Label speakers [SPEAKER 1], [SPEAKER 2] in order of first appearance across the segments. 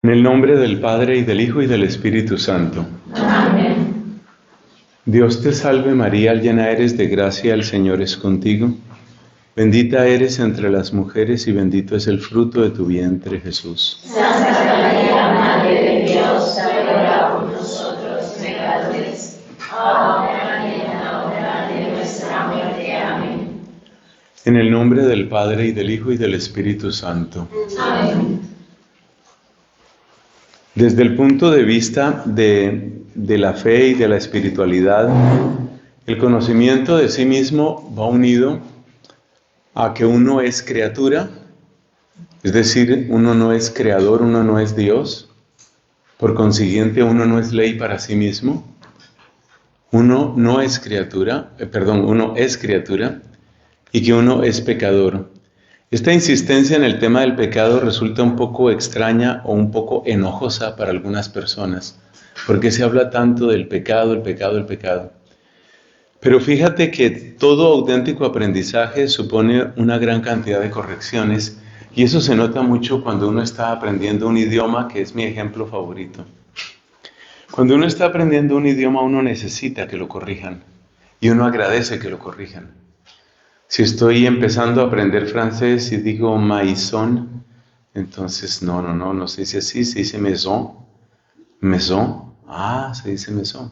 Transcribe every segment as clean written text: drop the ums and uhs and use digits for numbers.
[SPEAKER 1] En el nombre del Padre, y del Hijo, y del Espíritu Santo.
[SPEAKER 2] Amén.
[SPEAKER 1] Dios te salve María, llena eres de gracia, el Señor es contigo. Bendita eres entre las mujeres, y bendito es el fruto de tu vientre, Jesús.
[SPEAKER 2] Santa María, Madre de Dios, ruega por nosotros pecadores, ahora y en la hora de nuestra muerte. Amén.
[SPEAKER 1] En el nombre del Padre, y del Hijo, y del Espíritu Santo.
[SPEAKER 2] Amén.
[SPEAKER 1] Desde el punto de vista de la fe y de la espiritualidad, el conocimiento de sí mismo va unido a que uno es criatura, es decir, uno no es creador, uno no es Dios, por consiguiente uno no es ley para sí mismo, uno es criatura y que uno es pecador. Esta insistencia en el tema del pecado resulta un poco extraña o un poco enojosa para algunas personas, porque se habla tanto del pecado, el pecado, el pecado. Pero fíjate que todo auténtico aprendizaje supone una gran cantidad de correcciones, y eso se nota mucho cuando uno está aprendiendo un idioma, que es mi ejemplo favorito. Cuando uno está aprendiendo un idioma, uno necesita que lo corrijan, y uno agradece que lo corrijan. Si estoy empezando a aprender francés y digo maison, entonces no se dice así, se dice maison. Maison, se dice maison.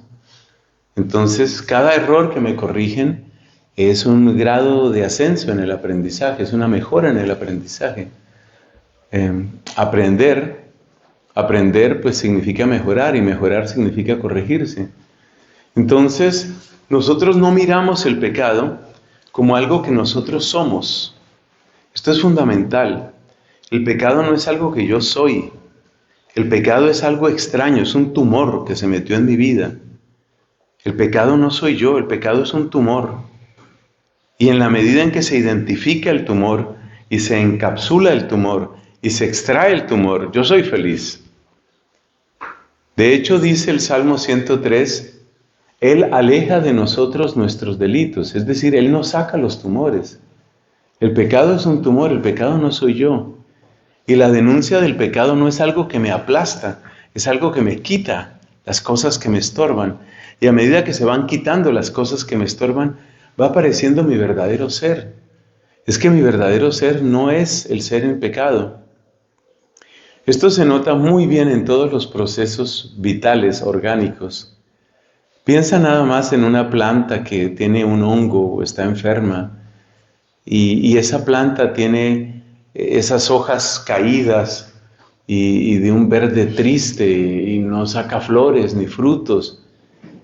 [SPEAKER 1] Entonces, cada error que me corrigen es un grado de ascenso en el aprendizaje, es una mejora en el aprendizaje. Aprender pues significa mejorar, y mejorar significa corregirse. Entonces, nosotros no miramos el pecado como algo que nosotros somos. Esto es fundamental. El pecado no es algo que yo soy. El pecado es algo extraño, es un tumor que se metió en mi vida. El pecado no soy yo, el pecado es un tumor. Y en la medida en que se identifica el tumor y se encapsula el tumor y se extrae el tumor, yo soy feliz. De hecho, dice el Salmo 103, Él aleja de nosotros nuestros delitos, es decir, Él nos saca los tumores. El pecado es un tumor, el pecado no soy yo. Y la denuncia del pecado no es algo que me aplasta, es algo que me quita las cosas que me estorban. Y a medida que se van quitando las cosas que me estorban, va apareciendo mi verdadero ser. Es que mi verdadero ser no es el ser en pecado. Esto se nota muy bien en todos los procesos vitales, orgánicos. Piensa nada más en una planta que tiene un hongo o está enferma, y esa planta tiene esas hojas caídas y de un verde triste, y no saca flores ni frutos,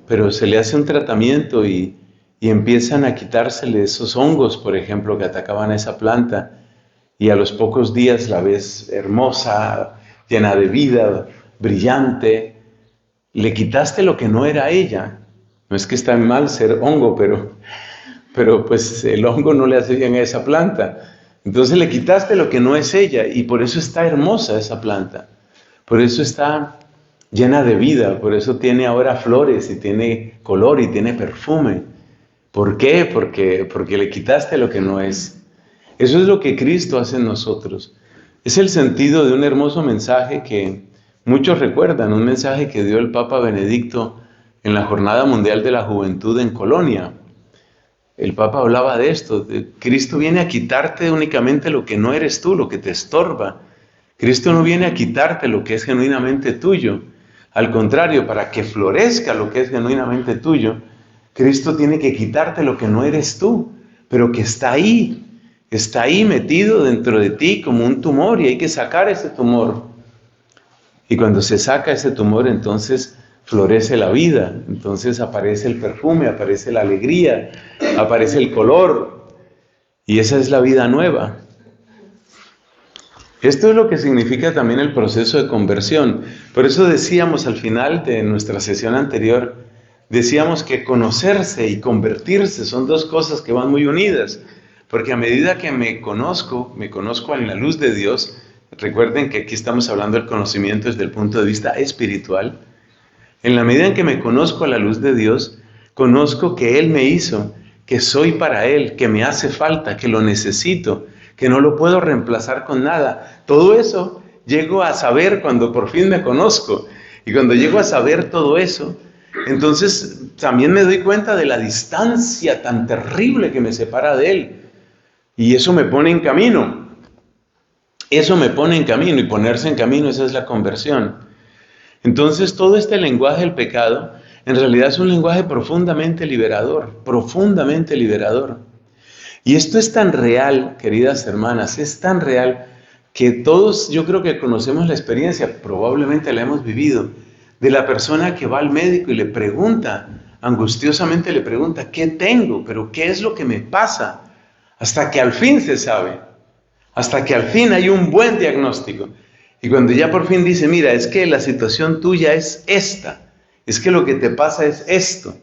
[SPEAKER 1] pero se le hace un tratamiento y empiezan a quitársele esos hongos, por ejemplo, que atacaban a esa planta, y a los pocos días la ves hermosa, llena de vida, brillante. Le quitaste lo que no era ella. No es que está mal ser hongo, pero pues el hongo no le hace bien a esa planta. Entonces le quitaste lo que no es ella, y por eso está hermosa esa planta. Por eso está llena de vida, por eso tiene ahora flores y tiene color y tiene perfume. ¿Por qué? Porque le quitaste lo que no es. Eso es lo que Cristo hace en nosotros. Es el sentido de un hermoso mensaje que muchos recuerdan, un mensaje que dio el Papa Benedicto en la Jornada Mundial de la Juventud en Colonia. El Papa hablaba de esto. Cristo viene a quitarte únicamente lo que no eres tú, lo que te estorba. Cristo no viene a quitarte lo que es genuinamente tuyo. Al contrario, para que florezca lo que es genuinamente tuyo, Cristo tiene que quitarte lo que no eres tú, pero que está ahí metido dentro de ti como un tumor, y hay que sacar ese tumor. Y cuando se saca ese tumor, entonces florece la vida, entonces aparece el perfume, aparece la alegría, aparece el color, y esa es la vida nueva. Esto es lo que significa también el proceso de conversión. Por eso decíamos al final de nuestra sesión anterior, decíamos que conocerse y convertirse son dos cosas que van muy unidas, porque a medida que me conozco en la luz de Dios. Recuerden que aquí estamos hablando del conocimiento desde el punto de vista espiritual. En la medida en que me conozco a la luz de Dios, conozco que Él me hizo, que soy para Él, que me hace falta, que lo necesito, que no lo puedo reemplazar con nada. Todo eso llego a saber, cuando por fin me conozco, y cuando llego a saber todo eso, entonces también me doy cuenta de la distancia tan terrible que me separa de Él. Y eso me pone en camino. Eso me pone en camino, y ponerse en camino, esa es la conversión. Entonces todo este lenguaje del pecado, en realidad es un lenguaje profundamente liberador, profundamente liberador. Y esto es tan real, queridas hermanas, es tan real que todos yo creo que conocemos la experiencia, probablemente la hemos vivido, de la persona que va al médico y le pregunta, angustiosamente le pregunta, ¿qué tengo? ¿Pero qué es lo que me pasa? Hasta que al fin se sabe, hasta que al fin hay un buen diagnóstico. Y cuando ya por fin dice, mira, es que la situación tuya es esta, es que lo que te pasa es esto.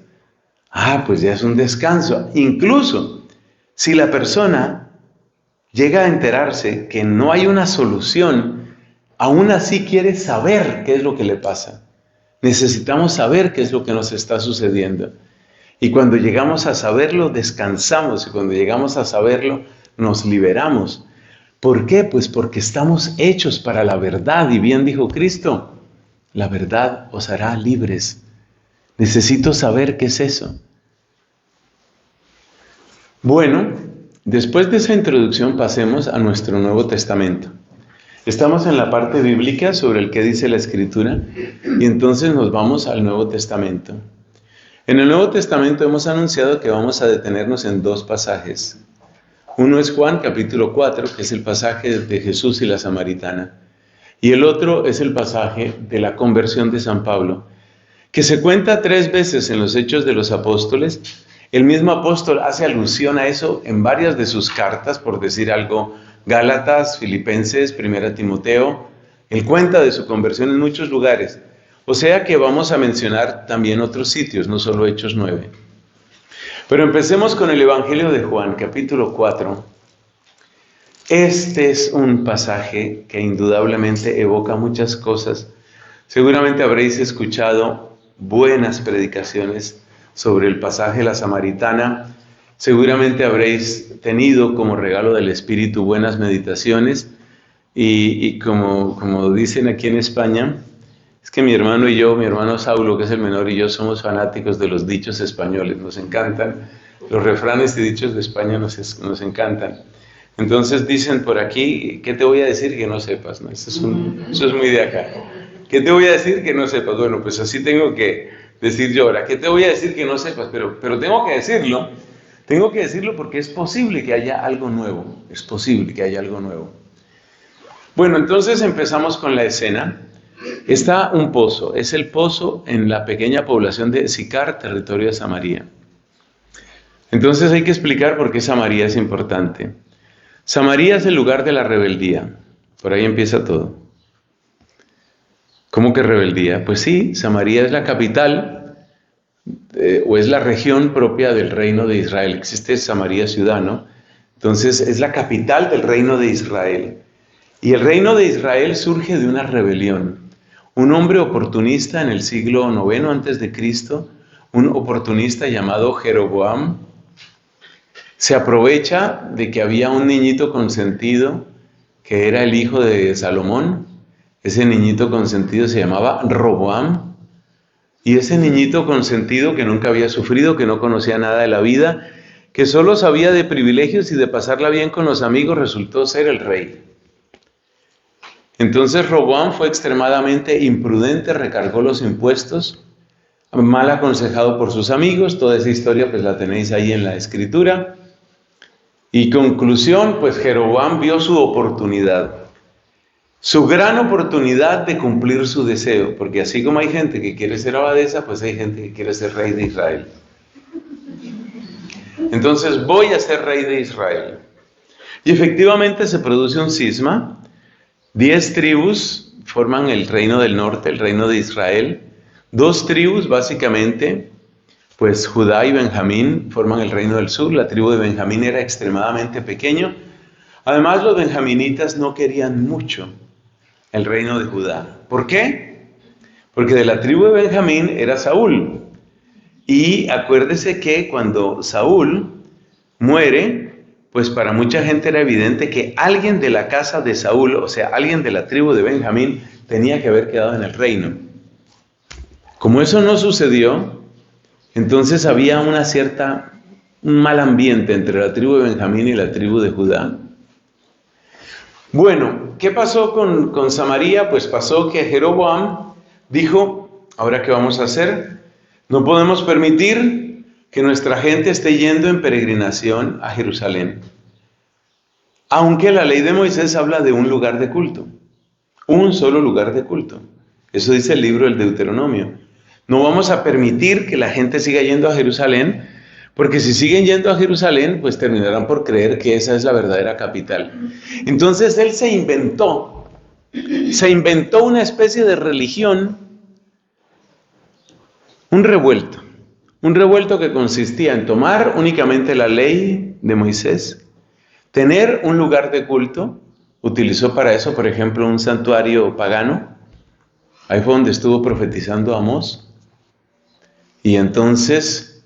[SPEAKER 1] Ah, pues ya es un descanso. Incluso si la persona llega a enterarse que no hay una solución, aún así quiere saber qué es lo que le pasa. Necesitamos saber qué es lo que nos está sucediendo. Y cuando llegamos a saberlo, descansamos. Y cuando llegamos a saberlo, nos liberamos. ¿Por qué? Pues porque estamos hechos para la verdad. Y bien dijo Cristo, la verdad os hará libres. Necesito saber qué es eso. Bueno, después de esa introducción pasemos a nuestro Nuevo Testamento. Estamos en la parte bíblica sobre el que dice la Escritura y entonces nos vamos al Nuevo Testamento. En el Nuevo Testamento hemos anunciado que vamos a detenernos en dos pasajes. Uno es Juan capítulo 4, que es el pasaje de Jesús y la samaritana. Y el otro es el pasaje de la conversión de San Pablo, que se cuenta 3 veces en los Hechos de los Apóstoles. El mismo apóstol hace alusión a eso en varias de sus cartas, por decir algo, Gálatas, Filipenses, 1 Timoteo. Él cuenta de su conversión en muchos lugares. O sea que vamos a mencionar también otros sitios, no solo Hechos 9. Pero empecemos con el Evangelio de Juan, capítulo 4. Este es un pasaje que indudablemente evoca muchas cosas. Seguramente habréis escuchado buenas predicaciones sobre el pasaje de la samaritana. Seguramente habréis tenido como regalo del Espíritu buenas meditaciones y como dicen aquí en España, es que mi hermano y yo, mi hermano Saulo, que es el menor, y yo somos fanáticos de los dichos españoles, nos encantan, los refranes y dichos de España nos encantan. Entonces dicen por aquí, ¿qué te voy a decir que no sepas? ¿No? Eso es muy de acá. ¿Qué te voy a decir que no sepas? Bueno, pues así tengo que decir yo ahora, ¿qué te voy a decir que no sepas? Pero tengo que decirlo. Tengo que decirlo porque es posible que haya algo nuevo. Es posible que haya algo nuevo. Bueno, entonces empezamos con la escena. Está un pozo. Es el pozo en la pequeña población de Sicar, territorio de Samaria. Entonces hay que explicar por qué Samaria es importante. Samaria es el lugar de la rebeldía. Por ahí empieza todo. ¿Cómo que rebeldía? Pues sí, Samaria es la capital o es la región propia del reino de Israel. Existe Samaria ciudad, ¿no? Entonces es la capital del reino de Israel. Y el reino de Israel surge de una rebelión. Un hombre oportunista en el siglo IX a.C., un oportunista llamado Jeroboam, se aprovecha de que había un niñito consentido que era el hijo de Salomón. Ese niñito consentido se llamaba Roboam. Y ese niñito consentido que nunca había sufrido, que no conocía nada de la vida, que solo sabía de privilegios y de pasarla bien con los amigos, resultó ser el rey. Entonces Roboam fue extremadamente imprudente, recargó los impuestos, mal aconsejado por sus amigos. Toda esa historia pues la tenéis ahí en la Escritura. Y conclusión, pues Jeroboam vio su oportunidad. Su gran oportunidad de cumplir su deseo, porque así como hay gente que quiere ser abadesa, pues hay gente que quiere ser rey de Israel. Entonces voy a ser rey de Israel. Y efectivamente se produce un cisma. 10 tribus forman el reino del norte, el reino de Israel. 2 tribus básicamente, pues Judá y Benjamín forman el reino del sur. La tribu de Benjamín era extremadamente pequeño. Además los benjaminitas no querían mucho el reino de Judá. ¿Por qué? Porque de la tribu de Benjamín era Saúl. Y acuérdese que cuando Saúl muere, pues para mucha gente era evidente que alguien de la casa de Saúl, o sea, alguien de la tribu de Benjamín, tenía que haber quedado en el reino. Como eso no sucedió, entonces había un mal ambiente entre la tribu de Benjamín y la tribu de Judá. Bueno, ¿qué pasó con Samaria? Pues pasó que Jeroboam dijo, ¿ahora qué vamos a hacer? No podemos permitir que nuestra gente esté yendo en peregrinación a Jerusalén. Aunque la ley de Moisés habla de un lugar de culto, un solo lugar de culto. Eso dice el libro del Deuteronomio. No vamos a permitir que la gente siga yendo a Jerusalén, porque si siguen yendo a Jerusalén, pues terminarán por creer que esa es la verdadera capital. Entonces él se inventó una especie de religión, un revuelto que consistía en tomar únicamente la ley de Moisés, tener un lugar de culto, utilizó para eso, por ejemplo, un santuario pagano. Ahí fue donde estuvo profetizando Amós. Y entonces,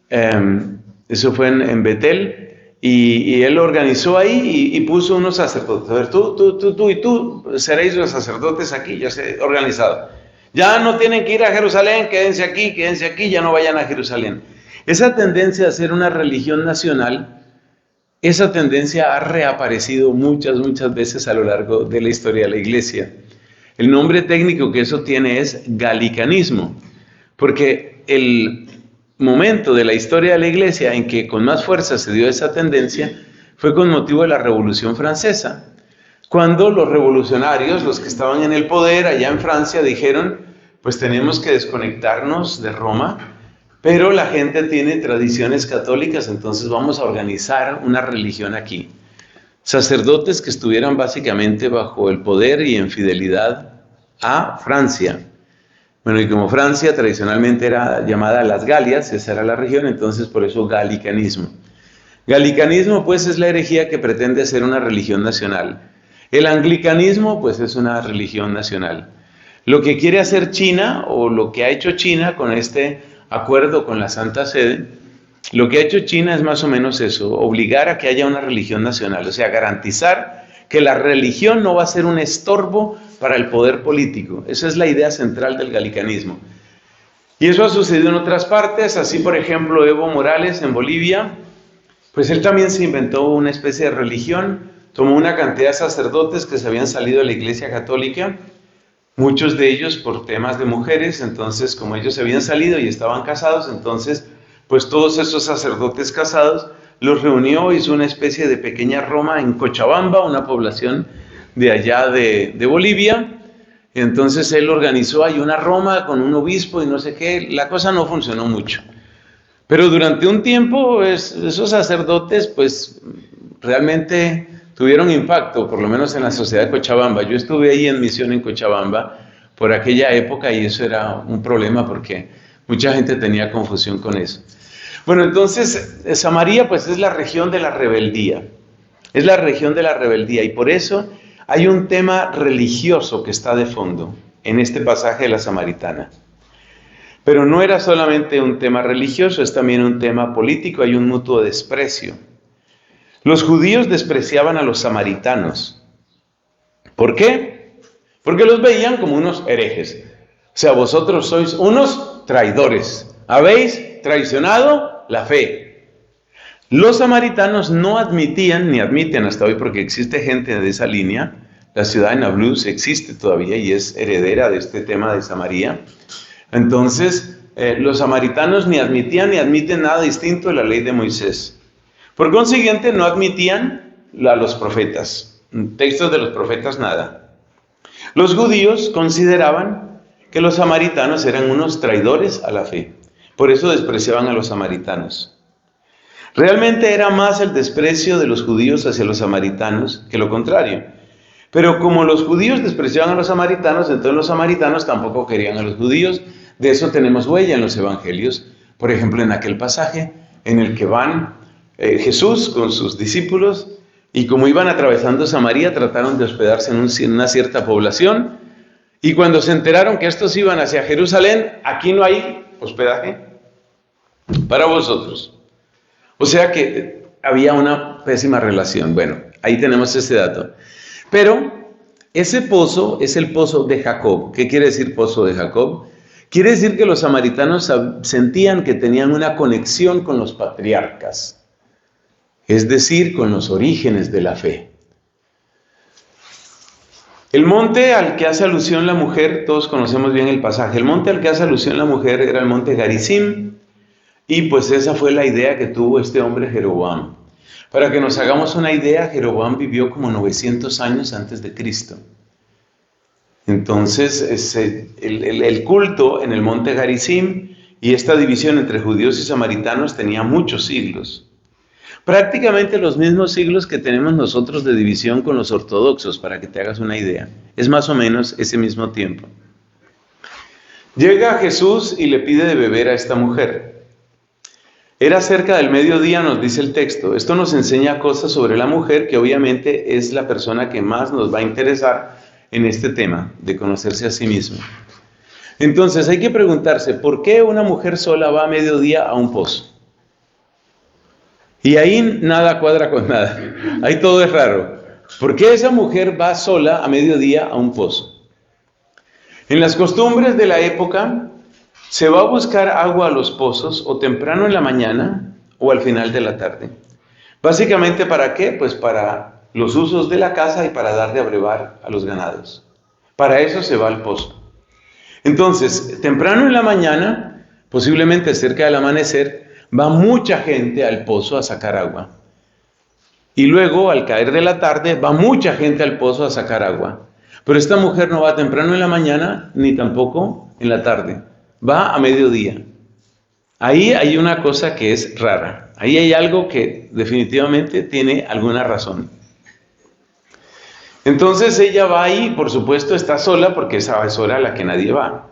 [SPEAKER 1] eso fue en Betel, y él organizó ahí y puso unos sacerdotes. A ver, tú y tú seréis los sacerdotes aquí, ya se organizado. Ya no tienen que ir a Jerusalén, quédense aquí, ya no vayan a Jerusalén. Esa tendencia a hacer una religión nacional, esa tendencia ha reaparecido muchas veces a lo largo de la historia de la Iglesia. El nombre técnico que eso tiene es galicanismo, porque el momento de la historia de la Iglesia en que con más fuerza se dio esa tendencia fue con motivo de la Revolución Francesa, cuando los revolucionarios, los que estaban en el poder allá en Francia, dijeron, pues tenemos que desconectarnos de Roma, pero la gente tiene tradiciones católicas, entonces vamos a organizar una religión aquí. Sacerdotes que estuvieran básicamente bajo el poder y en fidelidad a Francia. Bueno, y como Francia tradicionalmente era llamada las Galias, esa era la región, entonces por eso galicanismo. Galicanismo, pues, es la herejía que pretende ser una religión nacional. El anglicanismo, pues, es una religión nacional. Lo que quiere hacer China, o lo que ha hecho China con este acuerdo con la Santa Sede, lo que ha hecho China es más o menos eso, obligar a que haya una religión nacional, o sea, garantizar que la religión no va a ser un estorbo para el poder político. Esa es la idea central del galicanismo. Y eso ha sucedido en otras partes, así por ejemplo Evo Morales en Bolivia, pues él también se inventó una especie de religión, tomó una cantidad de sacerdotes que se habían salido de la Iglesia Católica, muchos de ellos por temas de mujeres, entonces como ellos se habían salido y estaban casados, entonces pues todos esos sacerdotes casados los reunió, hizo una especie de pequeña Roma en Cochabamba, una población de allá de Bolivia. Y entonces él organizó ahí una Roma con un obispo y no sé qué. La cosa no funcionó mucho. Pero durante un tiempo esos sacerdotes pues realmente tuvieron impacto, por lo menos en la sociedad de Cochabamba. Yo estuve ahí en misión en Cochabamba por aquella época y eso era un problema porque mucha gente tenía confusión con eso. Bueno, entonces Samaria pues es la región de la rebeldía. Es la región de la rebeldía y por eso hay un tema religioso que está de fondo en este pasaje de la Samaritana. Pero no era solamente un tema religioso, es también un tema político, hay un mutuo desprecio. Los judíos despreciaban a los samaritanos. ¿Por qué? Porque los veían como unos herejes. O sea, vosotros sois unos traidores. Habéis traicionado la fe. Los samaritanos no admitían, ni admiten hasta hoy, porque existe gente de esa línea. La ciudad de Nablus existe todavía y es heredera de este tema de Samaria. Entonces, los samaritanos ni admitían ni admiten nada distinto de la ley de Moisés. Por consiguiente, no admitían a los profetas. Textos de los profetas, nada. Los judíos consideraban que los samaritanos eran unos traidores a la fe. Por eso despreciaban a los samaritanos. Realmente era más el desprecio de los judíos hacia los samaritanos que lo contrario. Pero como los judíos despreciaban a los samaritanos, entonces los samaritanos tampoco querían a los judíos. De eso tenemos huella en los evangelios. Por ejemplo, en aquel pasaje en el que van Jesús con sus discípulos y como iban atravesando Samaria, trataron de hospedarse en una cierta población. Y cuando se enteraron que estos iban hacia Jerusalén, aquí no hay hospedaje para vosotros. O sea que había una pésima relación. Bueno, ahí tenemos ese dato. Pero ese pozo es el pozo de Jacob. ¿Qué quiere decir pozo de Jacob? Quiere decir que los samaritanos sentían que tenían una conexión con los patriarcas, es decir, con los orígenes de la fe. El monte al que hace alusión la mujer, todos conocemos bien el pasaje, el monte al que hace alusión la mujer era el monte Garizim, y pues esa fue la idea que tuvo este hombre Jeroboam. Para que nos hagamos una idea, Jeroboam vivió como 900 años antes de Cristo. Entonces, el culto en el monte Garizim y esta división entre judíos y samaritanos tenía muchos siglos. Prácticamente los mismos siglos que tenemos nosotros de división con los ortodoxos, para que te hagas una idea. Es más o menos ese mismo tiempo. Llega Jesús y le pide de beber a esta mujer. Era cerca del mediodía, nos dice el texto. Esto nos enseña cosas sobre la mujer, que obviamente es la persona que más nos va a interesar en este tema, de conocerse a sí misma. Entonces hay que preguntarse, ¿por qué una mujer sola va a mediodía a un pozo? Y ahí nada cuadra con nada, ahí todo es raro. ¿Por qué esa mujer va sola a mediodía a un pozo? En las costumbres de la época, se va a buscar agua a los pozos o temprano en la mañana o al final de la tarde. Básicamente, ¿para qué? Pues para los usos de la casa y para dar de abrevar a los ganados. Para eso se va al pozo. Entonces, temprano en la mañana, posiblemente cerca del amanecer, va mucha gente al pozo a sacar agua. Y luego, al caer de la tarde, va mucha gente al pozo a sacar agua. Pero esta mujer no va temprano en la mañana, ni tampoco en la tarde. Va a mediodía. Ahí hay una cosa que es rara. Ahí hay algo que definitivamente tiene alguna razón. Entonces ella va ahí, por supuesto está sola, porque esa es hora a la que nadie va.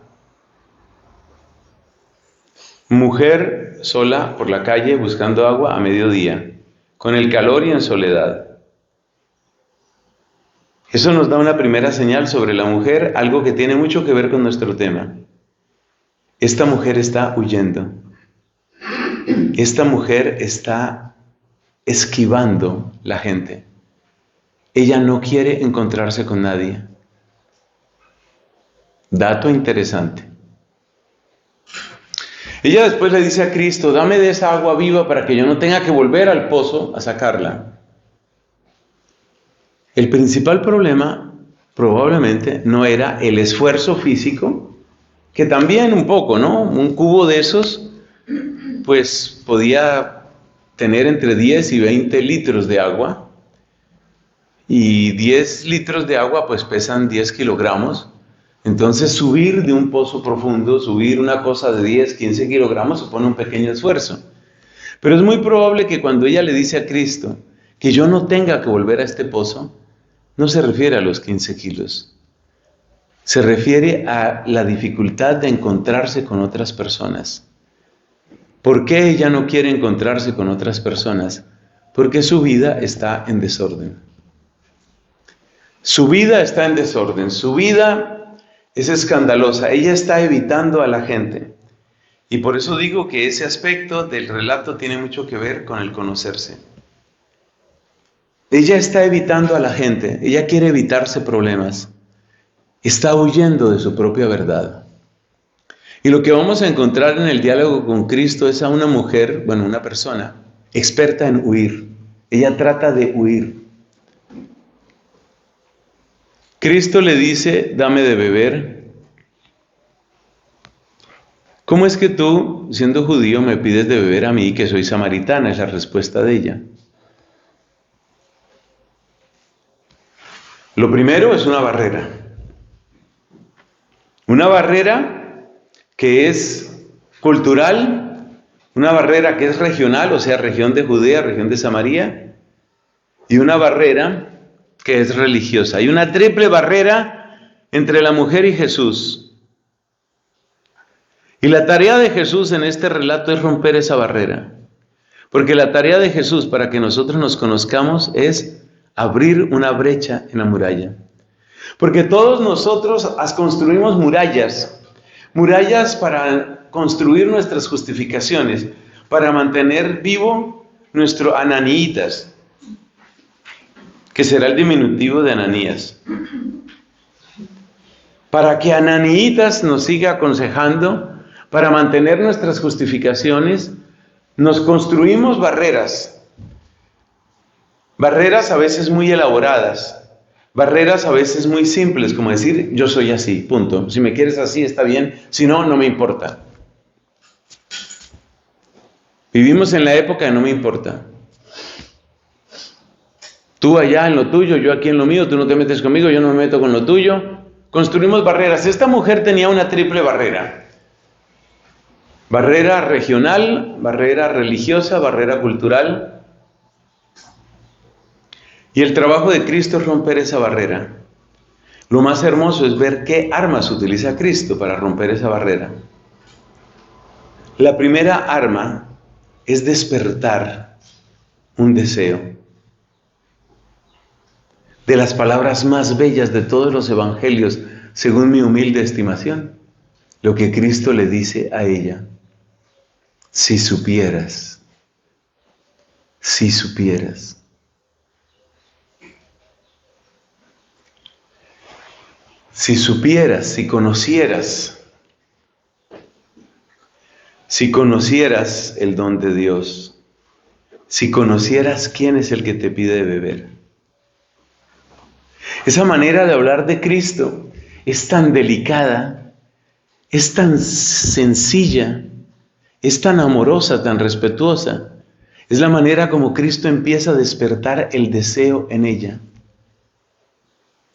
[SPEAKER 1] Mujer sola por la calle buscando agua a mediodía, con el calor y en soledad. Eso nos da una primera señal sobre la mujer, algo que tiene mucho que ver con nuestro tema. Esta mujer está huyendo. Esta mujer está esquivando la gente. Ella no quiere encontrarse con nadie. Dato interesante. Ella después le dice a Cristo, dame de esa agua viva para que yo no tenga que volver al pozo a sacarla. El principal problema probablemente no era el esfuerzo físico, que también un poco, ¿no? Un cubo de esos, pues podía tener entre 10 y 20 litros de agua. Y 10 litros de agua pues pesan 10 kilogramos. Entonces subir de un pozo profundo, subir una cosa de 10, 15 kilogramos supone un pequeño esfuerzo. Pero es muy probable que cuando ella le dice a Cristo que yo no tenga que volver a este pozo, no se refiere a los 15 kilos. Se refiere a la dificultad de encontrarse con otras personas. ¿Por qué ella no quiere encontrarse con otras personas? Porque su vida está en desorden. Su vida está en desorden, su vida es escandalosa, ella está evitando a la gente. Y por eso digo que ese aspecto del relato tiene mucho que ver con el conocerse. Ella está evitando a la gente, ella quiere evitarse problemas, está huyendo de su propia verdad. Y lo que vamos a encontrar en el diálogo con Cristo es a una mujer, una persona experta en huir. Ella trata de huir. Cristo le dice, dame de beber. ¿Cómo es que tú, siendo judío, me pides de beber a mí, que soy samaritana? Es la respuesta de ella. Lo primero es una barrera. Una barrera que es cultural, una barrera que es regional, o sea, región de Judea, región de Samaria, y una barrera que es religiosa. Hay una triple barrera entre la mujer y Jesús. Y la tarea de Jesús en este relato es romper esa barrera. Porque la tarea de Jesús para que nosotros nos conozcamos es abrir una brecha en la muralla. Porque todos nosotros construimos murallas. Murallas para construir nuestras justificaciones, para mantener vivo nuestro Ananitas, que será el diminutivo de Ananías. Para que Ananitas nos siga aconsejando, para mantener nuestras justificaciones, nos construimos barreras. Barreras a veces muy elaboradas, barreras a veces muy simples, como decir, yo soy así, punto. Si me quieres así, está bien, si no, no me importa. Vivimos en la época de no me importa. Tú allá en lo tuyo, yo aquí en lo mío, tú no te metes conmigo, yo no me meto con lo tuyo. Construimos barreras. Esta mujer tenía una triple barrera. Barrera regional, barrera religiosa, barrera cultural. Y el trabajo de Cristo es romper esa barrera. Lo más hermoso es ver qué armas utiliza Cristo para romper esa barrera. La primera arma es despertar un deseo. De las palabras más bellas de todos los evangelios, según mi humilde estimación, lo que Cristo le dice a ella: si supieras, si supieras. Si supieras, si conocieras el don de Dios, si conocieras quién es el que te pide beber. Esa manera de hablar de Cristo es tan delicada, es tan sencilla, es tan amorosa, tan respetuosa. Es la manera como Cristo empieza a despertar el deseo en ella.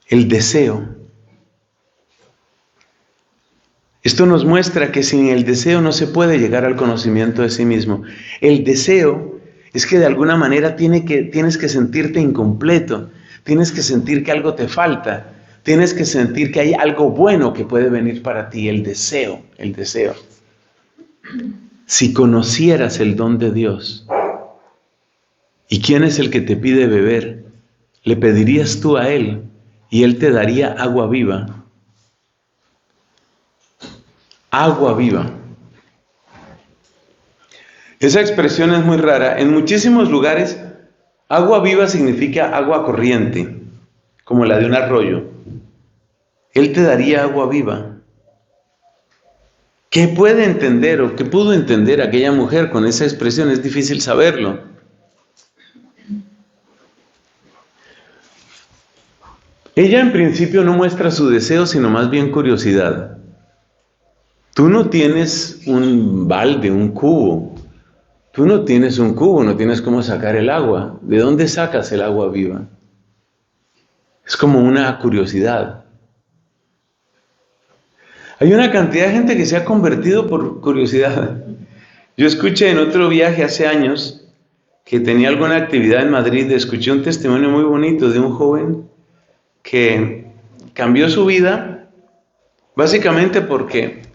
[SPEAKER 1] El deseo. Esto nos muestra que sin el deseo no se puede llegar al conocimiento de sí mismo. El deseo es que de alguna manera tienes que sentirte incompleto, tienes que sentir que algo te falta, tienes que sentir que hay algo bueno que puede venir para ti, el deseo, el deseo. Si conocieras el don de Dios, ¿y quién es el que te pide beber? Le pedirías tú a Él y Él te daría agua viva. Agua viva. Esa expresión es muy rara. En muchísimos lugares, agua viva significa agua corriente, como la de un arroyo. Él te daría agua viva. ¿Qué puede entender o qué pudo entender aquella mujer con esa expresión? Es difícil saberlo. Ella en principio no muestra su deseo, sino más bien curiosidad. Tú no tienes un balde, un cubo. Tú no tienes un cubo, no tienes cómo sacar el agua. ¿De dónde sacas el agua viva? Es como una curiosidad. Hay una cantidad de gente que se ha convertido por curiosidad. Yo escuché en otro viaje hace años que tenía alguna actividad en Madrid, escuché un testimonio muy bonito de un joven que cambió su vida básicamente porque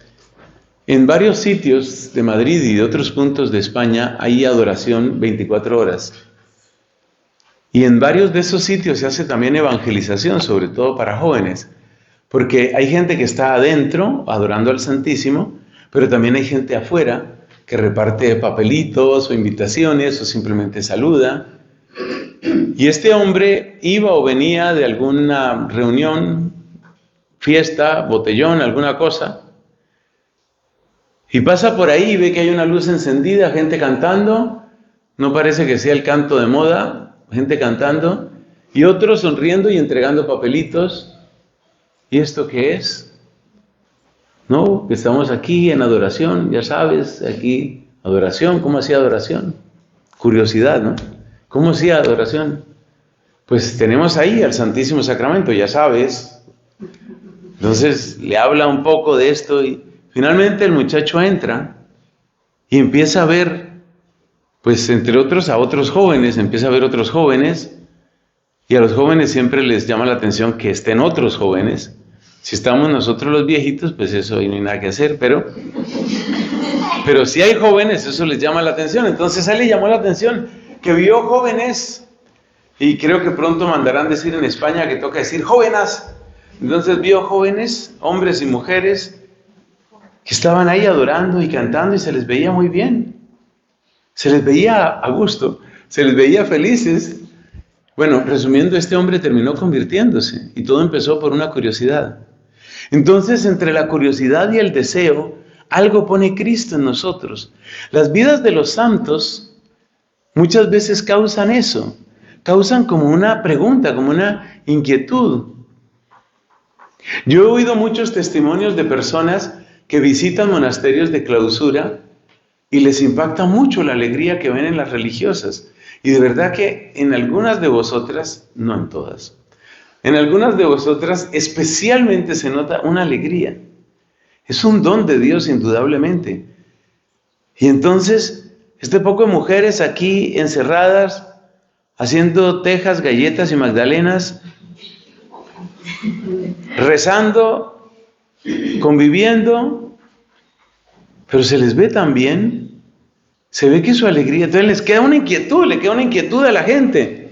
[SPEAKER 1] en varios sitios de Madrid y de otros puntos de España hay adoración 24 horas. Y en varios de esos sitios se hace también evangelización, sobre todo para jóvenes. Porque hay gente que está adentro adorando al Santísimo, pero también hay gente afuera que reparte papelitos o invitaciones o simplemente saluda. Y este hombre iba o venía de alguna reunión, fiesta, botellón, alguna cosa, y pasa por ahí y ve que hay una luz encendida, gente cantando, no parece que sea el canto de moda, gente cantando, y otros sonriendo y entregando papelitos. ¿Y esto qué es? No, que estamos aquí en adoración, ya sabes, aquí, adoración. ¿Cómo hacía adoración? Curiosidad, ¿no? ¿Cómo hacía adoración? Pues tenemos ahí al Santísimo Sacramento, ya sabes. Entonces le habla un poco de esto y finalmente el muchacho entra y empieza a ver, pues entre otros, a otros jóvenes, empieza a ver otros jóvenes, y a los jóvenes siempre les llama la atención que estén otros jóvenes. Si estamos nosotros los viejitos, pues eso ahí no hay nada que hacer, pero si hay jóvenes, eso les llama la atención. Entonces a él le llamó la atención que vio jóvenes, y creo que pronto mandarán decir en España que toca decir jóvenes. Entonces vio jóvenes, hombres y mujeres, que estaban ahí adorando y cantando y se les veía muy bien, se les veía a gusto. se les veía felices. Bueno, resumiendo, este hombre terminó convirtiéndose y todo empezó por una curiosidad. Entonces, entre la curiosidad y el deseo, algo pone Cristo en nosotros. Las vidas de los santos muchas veces causan eso, causan como una pregunta, como una inquietud. Yo he oído muchos testimonios de personas que visitan monasterios de clausura y les impacta mucho la alegría que ven en las religiosas. Y de verdad que en algunas de vosotras, no en todas, en algunas de vosotras especialmente se nota una alegría. Es un don de Dios indudablemente. Y entonces, este poco de mujeres aquí encerradas, haciendo tejas, galletas y magdalenas, rezando, conviviendo, pero se les ve tan bien, se ve que su alegría, entonces les queda una inquietud, le queda una inquietud a la gente.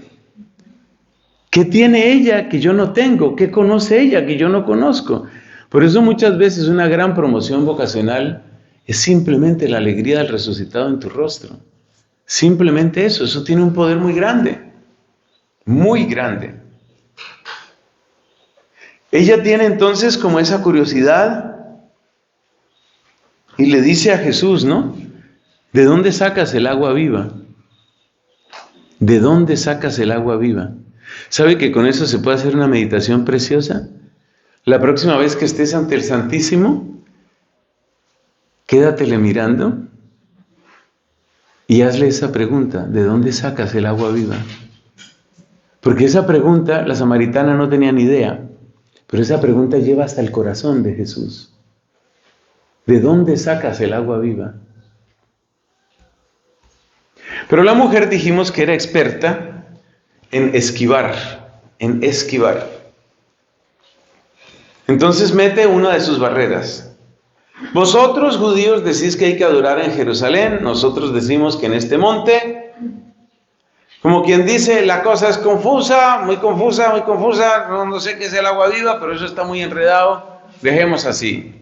[SPEAKER 1] ¿Qué tiene ella que yo no tengo? ¿Qué conoce ella que yo no conozco? Por eso muchas veces una gran promoción vocacional es simplemente la alegría del resucitado en tu rostro. Simplemente eso tiene un poder muy grande, muy grande. Ella tiene entonces como esa curiosidad y le dice a Jesús, ¿no? ¿De dónde sacas el agua viva? ¿De dónde sacas el agua viva? ¿Sabe que con eso se puede hacer una meditación preciosa? La próxima vez que estés ante el Santísimo, quédatele mirando y hazle esa pregunta, ¿de dónde sacas el agua viva? Porque esa pregunta la samaritana no tenía ni idea, pero esa pregunta lleva hasta el corazón de Jesús. ¿De dónde sacas el agua viva? Pero la mujer dijimos que era experta en esquivar, Entonces mete una de sus barreras. Vosotros, judíos, decís que hay que adorar en Jerusalén, nosotros decimos que en este monte. Como quien dice, la cosa es confusa, muy confusa, no sé qué es el agua viva, pero eso está muy enredado, dejemos así.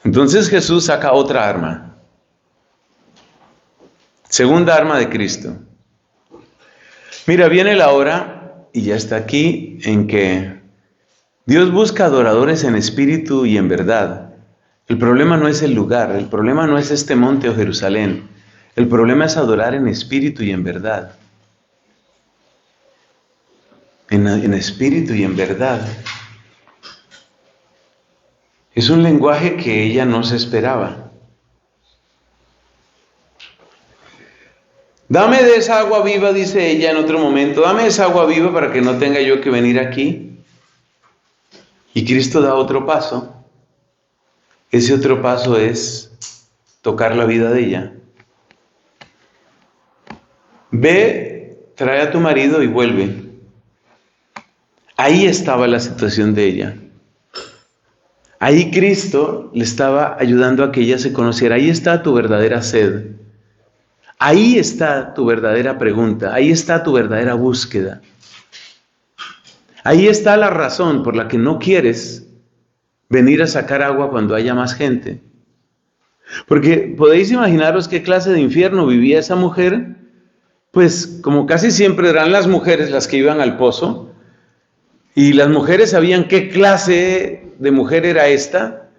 [SPEAKER 1] Entonces Jesús saca otra arma. Segunda arma de Cristo. Mira, viene la hora, y ya está aquí, en que Dios busca adoradores en espíritu y en verdad. El problema no es el lugar, el problema no es este monte o Jerusalén. El problema es adorar en espíritu y en verdad. En espíritu y en verdad. Es un lenguaje que ella no se esperaba. Dame de esa agua viva, dice ella en otro momento, dame esa agua viva para que no tenga yo que venir aquí. Y Cristo da otro paso. Ese otro paso es tocar la vida de ella. Ve, trae a tu marido y vuelve. Ahí estaba la situación de ella. Ahí Cristo le estaba ayudando a que ella se conociera. Ahí está tu verdadera sed. Ahí está tu verdadera pregunta. Ahí está tu verdadera búsqueda. Ahí está la razón por la que no quieres venir a sacar agua cuando haya más gente. Porque podéis imaginaros qué clase de infierno vivía esa mujer. Pues como casi siempre eran las mujeres las que iban al pozo, y las mujeres sabían qué clase de mujer era esta.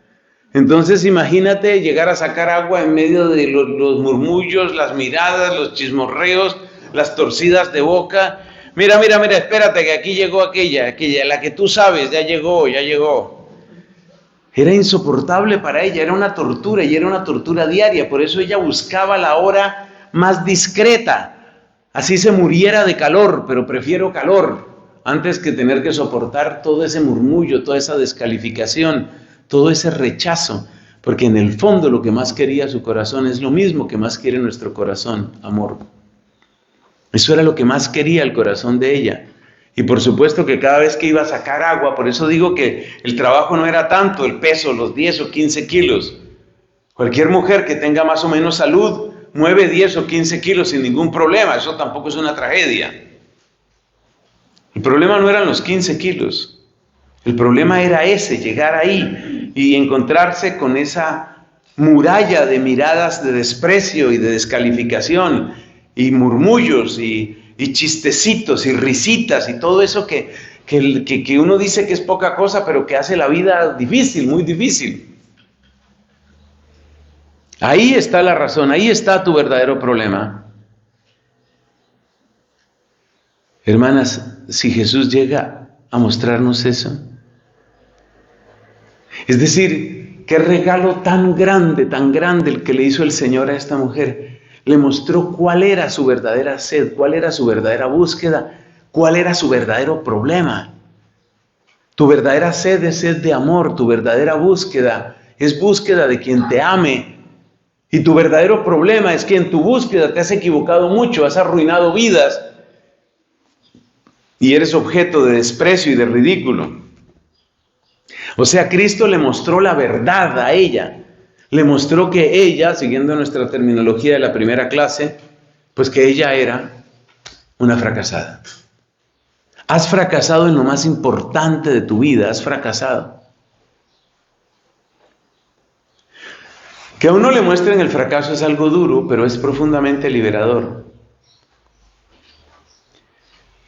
[SPEAKER 1] Entonces imagínate llegar a sacar agua en medio de los murmullos, las miradas, los chismorreos, las torcidas de boca. Mira, espérate que aquí llegó aquella, la que tú sabes, ya llegó. Era insoportable para ella, era una tortura y era una tortura diaria. Por eso ella buscaba la hora más discreta. Así se muriera de calor, pero prefiero calor antes que tener que soportar todo ese murmullo, toda esa descalificación, todo ese rechazo, porque en el fondo lo que más quería su corazón es lo mismo que más quiere nuestro corazón, amor. Eso era lo que más quería el corazón de ella. Y por supuesto que cada vez que iba a sacar agua, por eso digo que el trabajo no era tanto el peso, los 10 o 15 kilos. Cualquier mujer que tenga más o menos salud mueve 10 o 15 kilos sin ningún problema, eso tampoco es una tragedia. El problema no eran los 15 kilos, el problema era ese, llegar ahí y encontrarse con esa muralla de miradas de desprecio y de descalificación y murmullos y chistecitos y risitas y todo eso que uno dice que es poca cosa, pero que hace la vida difícil, muy difícil. Ahí está la razón, ahí está tu verdadero problema. Hermanas, si Jesús llega a mostrarnos eso, es decir, qué regalo tan grande el que le hizo el Señor a esta mujer. Le mostró cuál era su verdadera sed, cuál era su verdadera búsqueda, cuál era su verdadero problema. Tu verdadera sed es sed de amor, tu verdadera búsqueda es búsqueda de quien te ame. Y tu verdadero problema es que en tu búsqueda te has equivocado mucho, has arruinado vidas y eres objeto de desprecio y de ridículo. O sea, Cristo le mostró la verdad a ella. Le mostró que ella, siguiendo nuestra terminología de la primera clase, pues que ella era una fracasada. Has fracasado en lo más importante de tu vida, has fracasado. Que a uno le muestren el fracaso es algo duro, pero es profundamente liberador.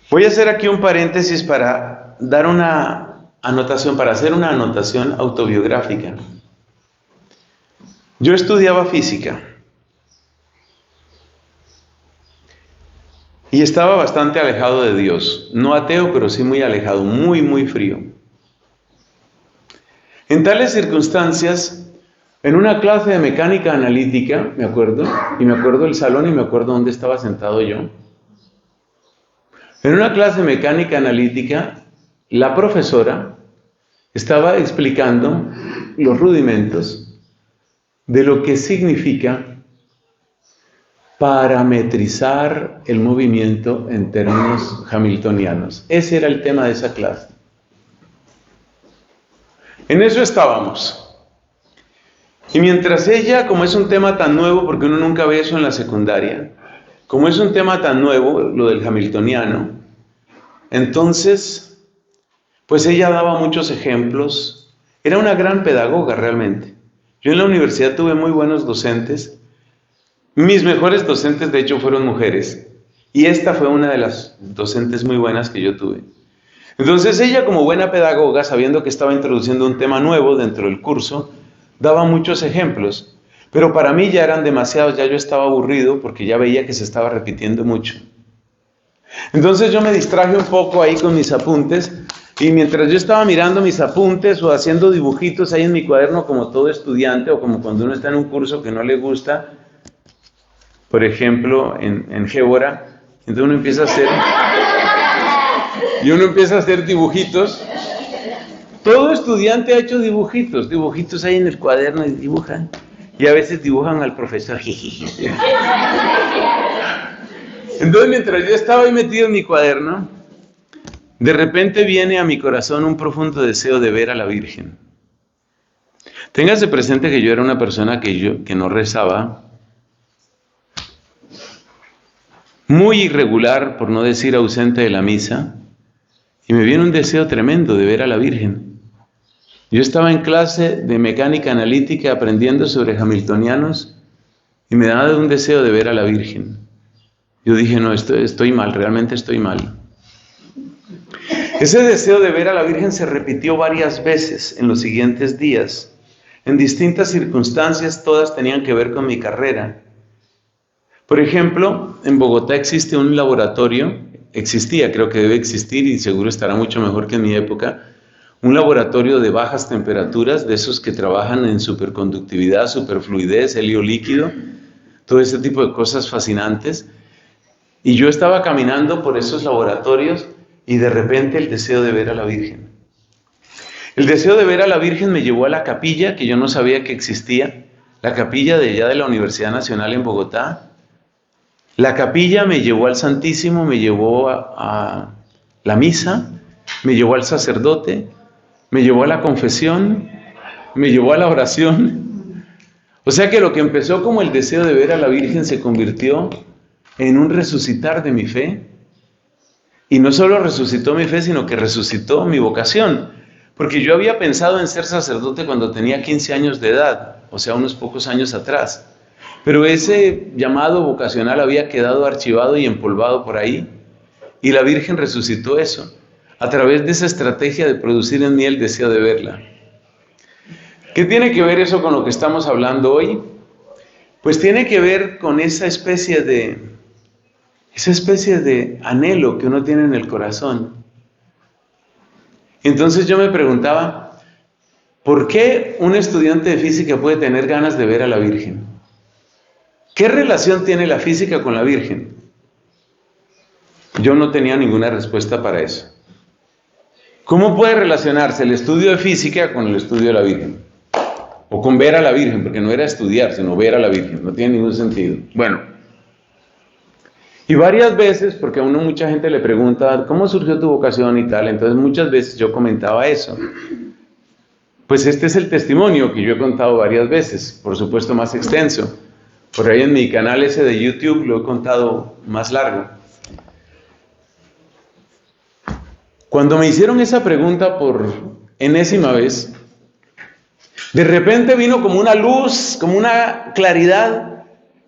[SPEAKER 1] Voy a hacer aquí un paréntesis para dar una anotación, para hacer una anotación autobiográfica. Yo estudiaba física y estaba bastante alejado de Dios, no ateo, pero sí muy alejado, muy frío. En tales circunstancias, en una clase de mecánica analítica, me acuerdo el salón y me acuerdo dónde estaba sentado yo. En una clase de mecánica analítica, la profesora estaba explicando los rudimentos de lo que significa parametrizar el movimiento en términos hamiltonianos. Ese era el tema de esa clase. En eso estábamos. Y mientras ella, como es un tema tan nuevo, porque uno nunca ve eso en la secundaria, como es un tema tan nuevo, lo del hamiltoniano, entonces, pues ella daba muchos ejemplos. Era una gran pedagoga realmente. Yo en la universidad tuve muy buenos docentes. Mis mejores docentes, de hecho, fueron mujeres. Y esta fue una de las docentes muy buenas que yo tuve. Entonces ella, como buena pedagoga, sabiendo que estaba introduciendo un tema nuevo dentro del curso, daba muchos ejemplos. Pero para mí ya eran demasiados, ya yo estaba aburrido porque ya veía que se estaba repitiendo mucho. Entonces yo me distraje un poco ahí con mis apuntes. Y mientras yo estaba mirando mis apuntes o haciendo dibujitos ahí en mi cuaderno como todo estudiante o como cuando uno está en un curso que no le gusta, por ejemplo, en Gébora, entonces uno empieza a hacer dibujitos. Todo estudiante ha hecho dibujitos ahí en el cuaderno y dibujan. Y a veces dibujan al profesor. Entonces mientras yo estaba ahí metido en mi cuaderno, de repente viene a mi corazón un profundo deseo de ver a la Virgen. Téngase presente que yo era una persona que no rezaba, muy irregular, por no decir ausente de la misa, y me viene un deseo tremendo de ver a la Virgen. Yo estaba en clase de mecánica analítica aprendiendo sobre hamiltonianos y me daba un deseo de ver a la Virgen. Yo dije, no, estoy mal, realmente estoy mal. Ese deseo de ver a la Virgen se repitió varias veces en los siguientes días. En distintas circunstancias, todas tenían que ver con mi carrera. Por ejemplo, en Bogotá existe un laboratorio, existía, creo que debe existir y seguro estará mucho mejor que en mi época, un laboratorio de bajas temperaturas, de esos que trabajan en superconductividad, superfluidez, helio líquido, todo ese tipo de cosas fascinantes. Y yo estaba caminando por esos laboratorios y de repente el deseo de ver a la Virgen. El deseo de ver a la Virgen me llevó a la capilla, que yo no sabía que existía, la capilla de allá de la Universidad Nacional en Bogotá. La capilla me llevó al Santísimo, me llevó a la misa, me llevó al sacerdote, me llevó a la confesión, me llevó a la oración. O sea que lo que empezó como el deseo de ver a la Virgen se convirtió en un resucitar de mi fe. Y no solo resucitó mi fe, sino que resucitó mi vocación. porque yo había pensado en ser sacerdote cuando tenía 15 años de edad, o sea, unos pocos años atrás. Pero ese llamado vocacional había quedado archivado y empolvado por ahí, y la Virgen resucitó eso, a través de esa estrategia de producir en mí el deseo de verla. ¿Qué tiene que ver eso con lo que estamos hablando hoy? Pues tiene que ver con esa especie de anhelo que uno tiene en el corazón. Entonces yo me preguntaba, ¿por qué un estudiante de física puede tener ganas de ver a la Virgen? ¿Qué relación tiene la física con la Virgen? Yo no tenía ninguna respuesta para eso. ¿Cómo puede relacionarse el estudio de física con el estudio de la Virgen? O con ver a la Virgen, porque no era estudiar, sino ver a la Virgen. No tiene ningún sentido. Bueno, y varias veces, porque a uno mucha gente le pregunta, ¿cómo surgió tu vocación y tal? Entonces muchas veces yo comentaba eso. Pues este es el testimonio que yo he contado varias veces, por supuesto más extenso. Por ahí en mi canal ese de YouTube lo he contado más largo. Cuando me hicieron esa pregunta por enésima vez, de repente vino como una luz, como una claridad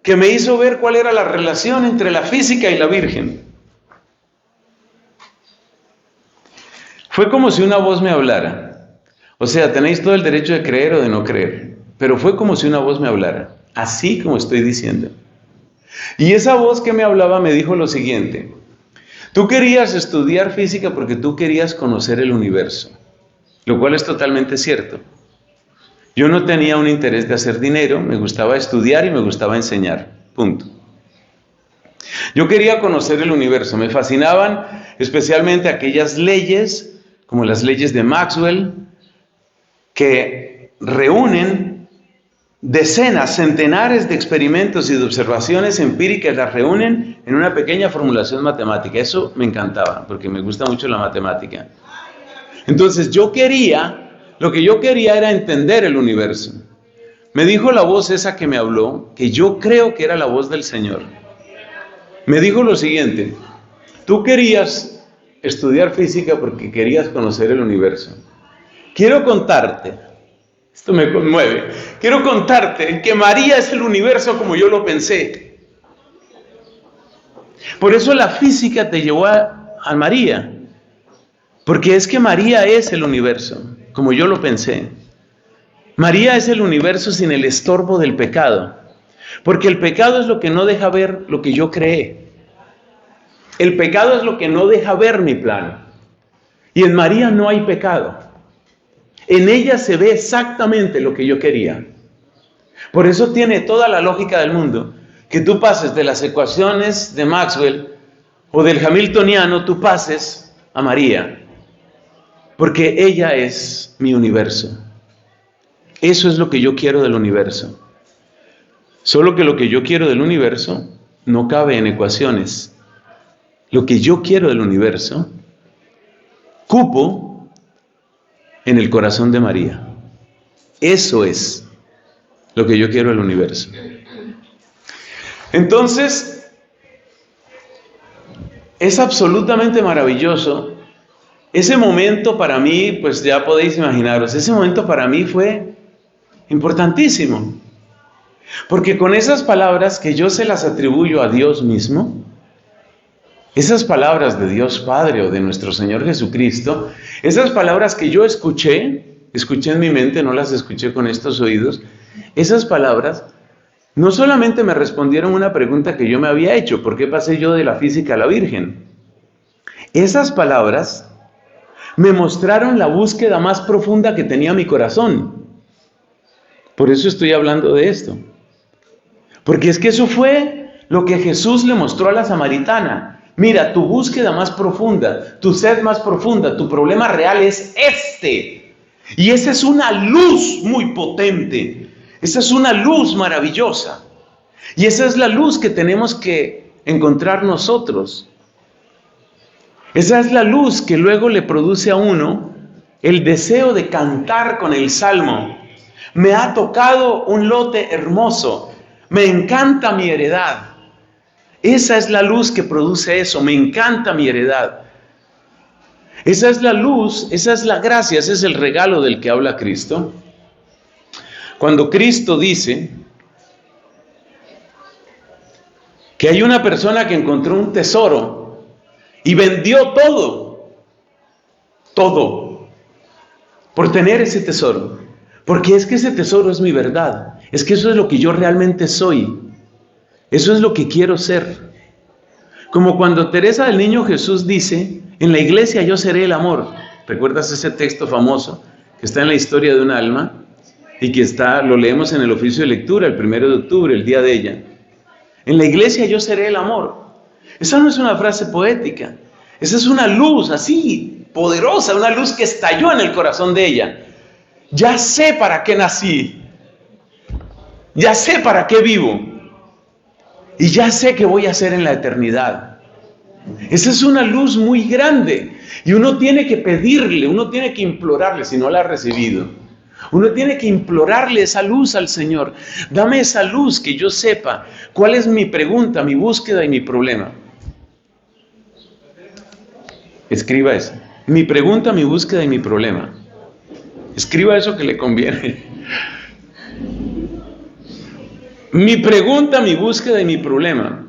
[SPEAKER 1] que me hizo ver cuál era la relación entre la física y la Virgen. Fue como si una voz me hablara. O sea, tenéis todo el derecho de creer o de no creer, pero fue como si una voz me hablara, así como estoy diciendo. Y esa voz que me hablaba me dijo lo siguiente: tú querías estudiar física porque tú querías conocer el universo, lo cual es totalmente cierto. Yo no tenía un interés de hacer dinero, me gustaba estudiar y me gustaba enseñar, punto. Yo quería conocer el universo, me fascinaban especialmente aquellas leyes, como las leyes de Maxwell, que reúnen decenas, centenares de experimentos y de observaciones empíricas, las reúnen en una pequeña formulación matemática. Eso me encantaba, porque me gusta mucho la matemática. Entonces lo que yo quería era entender el universo. Me dijo la voz esa que me habló, que yo creo que era la voz del Señor. Me dijo lo siguiente: tú querías estudiar física porque querías conocer el universo. Quiero contarte, esto me conmueve, quiero contarte que María es el universo como yo lo pensé. Por eso la física te llevó a María, porque es que María es el universo, como yo lo pensé. María es el universo sin el estorbo del pecado, porque el pecado es lo que no deja ver lo que yo creé. El pecado es lo que no deja ver mi plan. Y en María no hay pecado. En ella se ve exactamente lo que yo quería. Por eso tiene toda la lógica del mundo que tú pases de las ecuaciones de Maxwell o del Hamiltoniano, tú pases a María, porque ella es mi universo. Eso es lo que yo quiero del universo. Solo que lo que yo quiero del universo no cabe en ecuaciones. Lo que yo quiero del universo cupo en el corazón de María. Eso es lo que yo quiero del universo. Entonces, es absolutamente maravilloso. Ese momento para mí, pues ya podéis imaginaros, ese momento para mí fue importantísimo. Porque con esas palabras que yo se las atribuyo a Dios mismo, esas palabras de Dios Padre o de nuestro Señor Jesucristo, esas palabras que yo escuché en mi mente, no las escuché con estos oídos, esas palabras no solamente me respondieron una pregunta que yo me había hecho: ¿por qué pasé yo de la física a la Virgen? Esas palabras me mostraron la búsqueda más profunda que tenía mi corazón. Por eso estoy hablando de esto. Porque es que eso fue lo que Jesús le mostró a la samaritana. Mira, tu búsqueda más profunda, tu sed más profunda, tu problema real es este. Y esa es una luz muy potente. Esa es una luz maravillosa. Y esa es la luz que tenemos que encontrar nosotros. Esa es la luz que luego le produce a uno el deseo de cantar con el salmo: me ha tocado un lote hermoso, me encanta mi heredad. Esa es la luz que produce eso: me encanta mi heredad. Esa es la luz, esa es la gracia, ese es el regalo del que habla Cristo. Cuando Cristo dice que hay una persona que encontró un tesoro y vendió todo, por tener ese tesoro. Porque es que ese tesoro es mi verdad, es que eso es lo que yo realmente soy, eso es lo que quiero ser. Como cuando Teresa del Niño Jesús dice, en la iglesia yo seré el amor. ¿Recuerdas ese texto famoso que está en la historia de un alma? Y que lo leemos en el oficio de lectura el 1 de octubre, el día de ella. En la iglesia yo seré el amor. Esa no es una frase poética. Esa es una luz así, poderosa, una luz que estalló en el corazón de ella. Ya sé para qué nací. Ya sé para qué vivo. Y ya sé qué voy a hacer en la eternidad. Esa es una luz muy grande. Y uno tiene que pedirle, uno tiene que implorarle si no la ha recibido. Uno tiene que implorarle esa luz al Señor. Dame esa luz que yo sepa cuál es mi pregunta, mi búsqueda y mi problema. Escriba eso. Mi pregunta, mi búsqueda y mi problema. Escriba eso que le conviene. Mi pregunta, mi búsqueda y mi problema.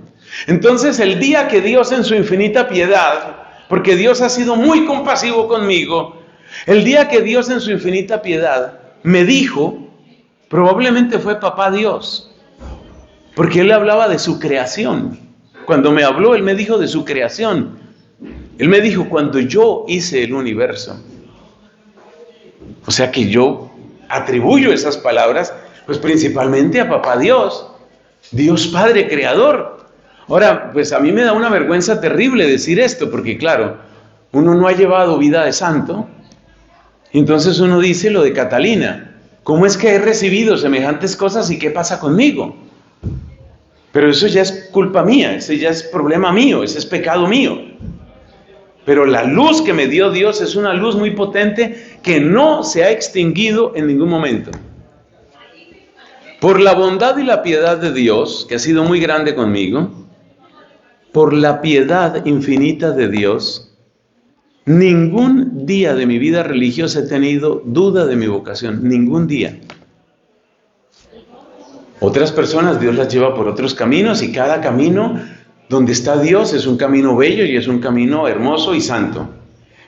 [SPEAKER 1] Entonces, el día que Dios en su infinita piedad, porque Dios ha sido muy compasivo conmigo, el día que Dios en su infinita piedad me dijo, probablemente fue Papá Dios, porque Él hablaba de su creación. Cuando me habló, Él me dijo de su creación. Él me dijo, cuando yo hice el universo. O sea que yo atribuyo esas palabras, pues principalmente a Papá Dios, Dios Padre Creador. Ahora, pues a mí me da una vergüenza terrible decir esto, porque claro, uno no ha llevado vida de santo. Entonces uno dice lo de Catalina, ¿cómo es que he recibido semejantes cosas y qué pasa conmigo? Pero eso ya es culpa mía, ese ya es problema mío, ese es pecado mío. Pero la luz que me dio Dios es una luz muy potente que no se ha extinguido en ningún momento. Por la bondad y la piedad de Dios, que ha sido muy grande conmigo, por la piedad infinita de Dios, ningún día de mi vida religiosa he tenido duda de mi vocación, ningún día. Otras personas Dios las lleva por otros caminos y cada camino donde está Dios es un camino bello y es un camino hermoso y santo.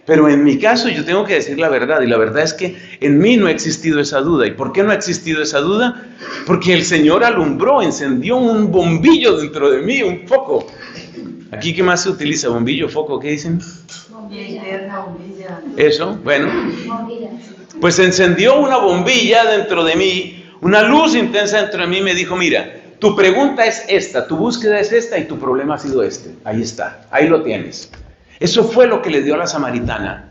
[SPEAKER 1] Pero en mi caso yo tengo que decir la verdad y la verdad es que en mí no ha existido esa duda. ¿Y por qué no ha existido esa duda? Porque el Señor alumbró, encendió un bombillo dentro de mí, un foco. ¿Aquí qué más se utiliza? ¿Bombillo, foco? ¿Qué dicen? Eso, bueno. Pues encendió una bombilla dentro de mí, una luz intensa dentro de mí y me dijo, mira, tu pregunta es esta, tu búsqueda es esta y tu problema ha sido este. Ahí está, ahí lo tienes. Eso fue lo que le dio a la samaritana.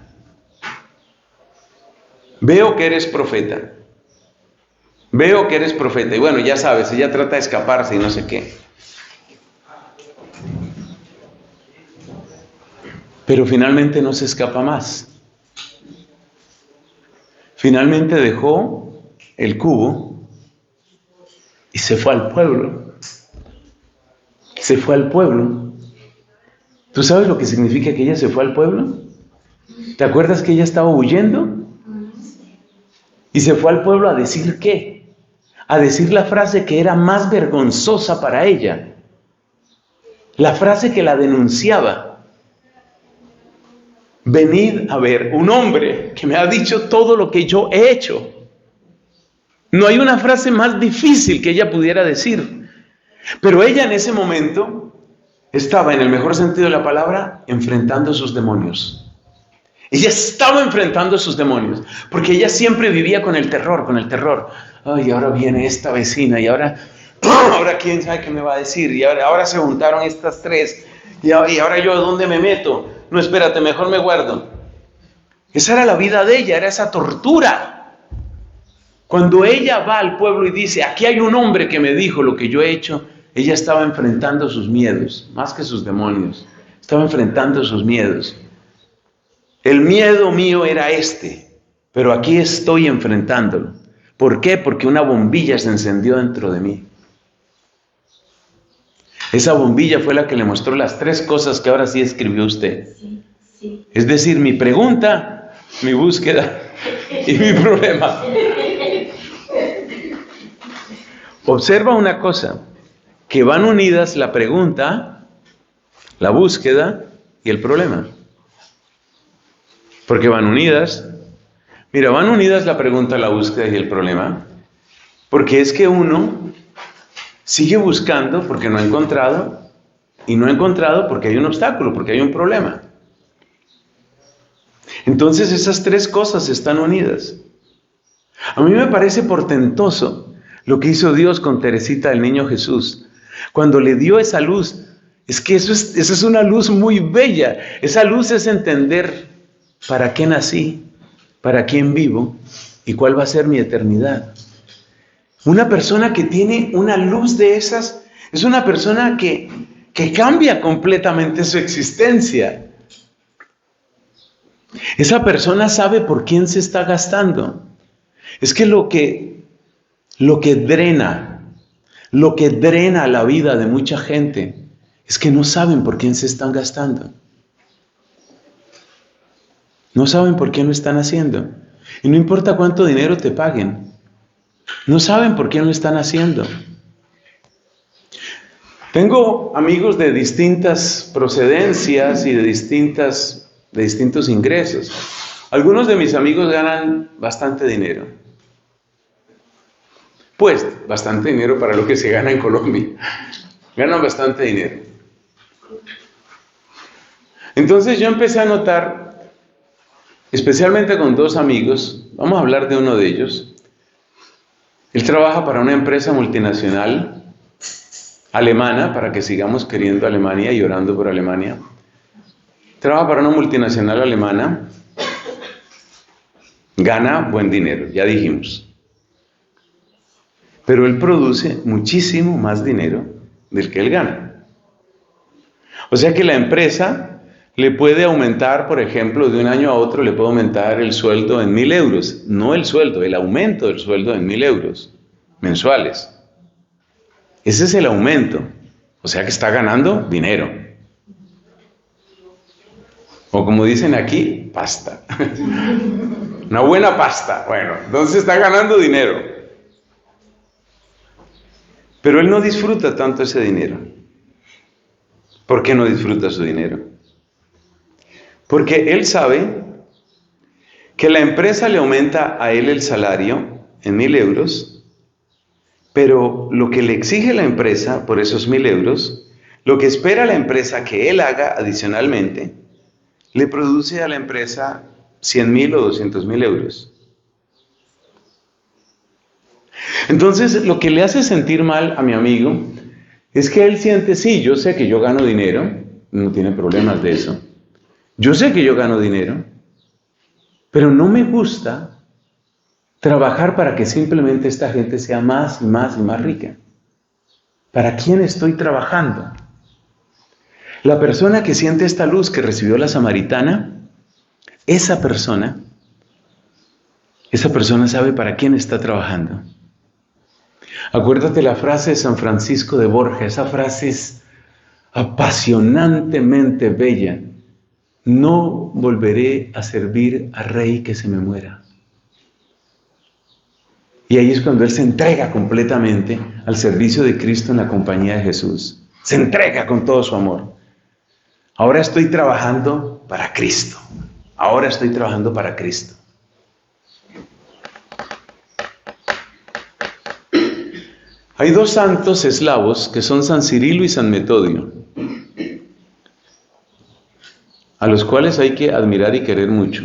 [SPEAKER 1] Veo que eres profeta. Veo que eres profeta. Y bueno, ya sabes, ella trata de escaparse y no sé qué. Pero finalmente no se escapa más. Finalmente dejó el cubo y se fue al pueblo. Se fue al pueblo. ¿Tú sabes lo que significa que ella se fue al pueblo? ¿Te acuerdas que ella estaba huyendo? Y se fue al pueblo a decir ¿qué? A decir la frase que era más vergonzosa para ella. La frase que la denunciaba. Venid a ver un hombre que me ha dicho todo lo que yo he hecho. No hay una frase más difícil que ella pudiera decir. Pero ella en ese momento estaba, en el mejor sentido de la palabra, enfrentando sus demonios. Ella estaba enfrentando sus demonios, porque ella siempre vivía con el terror. Ay, ahora viene esta vecina, y ahora quién sabe qué me va a decir, y ahora se juntaron estas tres, y ahora yo, ¿dónde me meto? No, espérate, mejor me guardo. Esa era la vida de ella, era esa tortura. Cuando ella va al pueblo y dice, aquí hay un hombre que me dijo lo que yo he hecho, ella estaba enfrentando sus miedos, más que sus demonios. Estaba enfrentando sus miedos. El miedo mío era este, pero aquí estoy enfrentándolo. ¿Por qué? Porque una bombilla se encendió dentro de mí. Esa bombilla fue la que le mostró las tres cosas que ahora sí escribió usted.
[SPEAKER 2] Sí.
[SPEAKER 1] Es decir, mi pregunta, mi búsqueda y mi problema. Observa una cosa, que van unidas la pregunta, la búsqueda y el problema. Porque van unidas. Mira, van unidas la pregunta, la búsqueda y el problema. Porque es que uno sigue buscando porque no ha encontrado, y no ha encontrado porque hay un obstáculo, porque hay un problema. Entonces esas tres cosas están unidas. A mí me parece portentoso lo que hizo Dios con Teresita del Niño Jesús. Cuando le dio esa luz, es que esa es una luz muy bella. Esa luz es entender para qué nací, para quién vivo y cuál va a ser mi eternidad. Una persona que tiene una luz de esas es una persona que cambia completamente su existencia. Esa persona sabe por quién se está gastando. Es que lo que drena la vida de mucha gente es que no saben por quién se están gastando. No saben por qué lo están haciendo. Y no importa cuánto dinero te paguen. No saben por qué lo están haciendo. Tengo amigos de distintas procedencias y de distintos ingresos. Algunos de mis amigos ganan bastante dinero. Pues, bastante dinero para lo que se gana en Colombia. Ganan bastante dinero. Entonces yo empecé a notar, especialmente con dos amigos, vamos a hablar de uno de ellos. Él trabaja para una empresa multinacional alemana, para que sigamos queriendo Alemania y orando por Alemania. Trabaja para una multinacional alemana, gana buen dinero, ya dijimos. Pero él produce muchísimo más dinero del que él gana. O sea que la empresa le puede aumentar, por ejemplo, de un año a otro le puede aumentar el sueldo en 1.000 euros. No el sueldo, el aumento del sueldo en 1.000 euros mensuales. Ese es el aumento. O sea que está ganando dinero. O como dicen aquí, pasta. Una buena pasta. Bueno, entonces está ganando dinero. Pero él no disfruta tanto ese dinero. ¿Por qué no disfruta su dinero? Porque él sabe que la empresa le aumenta a él el salario en 1.000 euros, pero lo que le exige la empresa por esos 1.000 euros, lo que espera la empresa que él haga adicionalmente, le produce a la empresa 100.000 o 200.000 euros. Entonces, lo que le hace sentir mal a mi amigo es que él siente, sí, yo sé que yo gano dinero, no tiene problemas de eso. Yo sé que yo gano dinero, pero no me gusta trabajar para que simplemente esta gente sea más y más y más rica. ¿Para quién estoy trabajando? La persona que siente esta luz que recibió la samaritana, esa persona sabe para quién está trabajando. Acuérdate la frase de San Francisco de Borja, esa frase es apasionantemente bella. No volveré a servir a rey que se me muera. Y ahí es cuando él se entrega completamente al servicio de Cristo en la compañía de Jesús. Se entrega con todo su amor. Ahora estoy trabajando para Cristo. Ahora estoy trabajando para Cristo. Hay dos santos eslavos que son San Cirilo y San Metodio, a los cuales hay que admirar y querer mucho.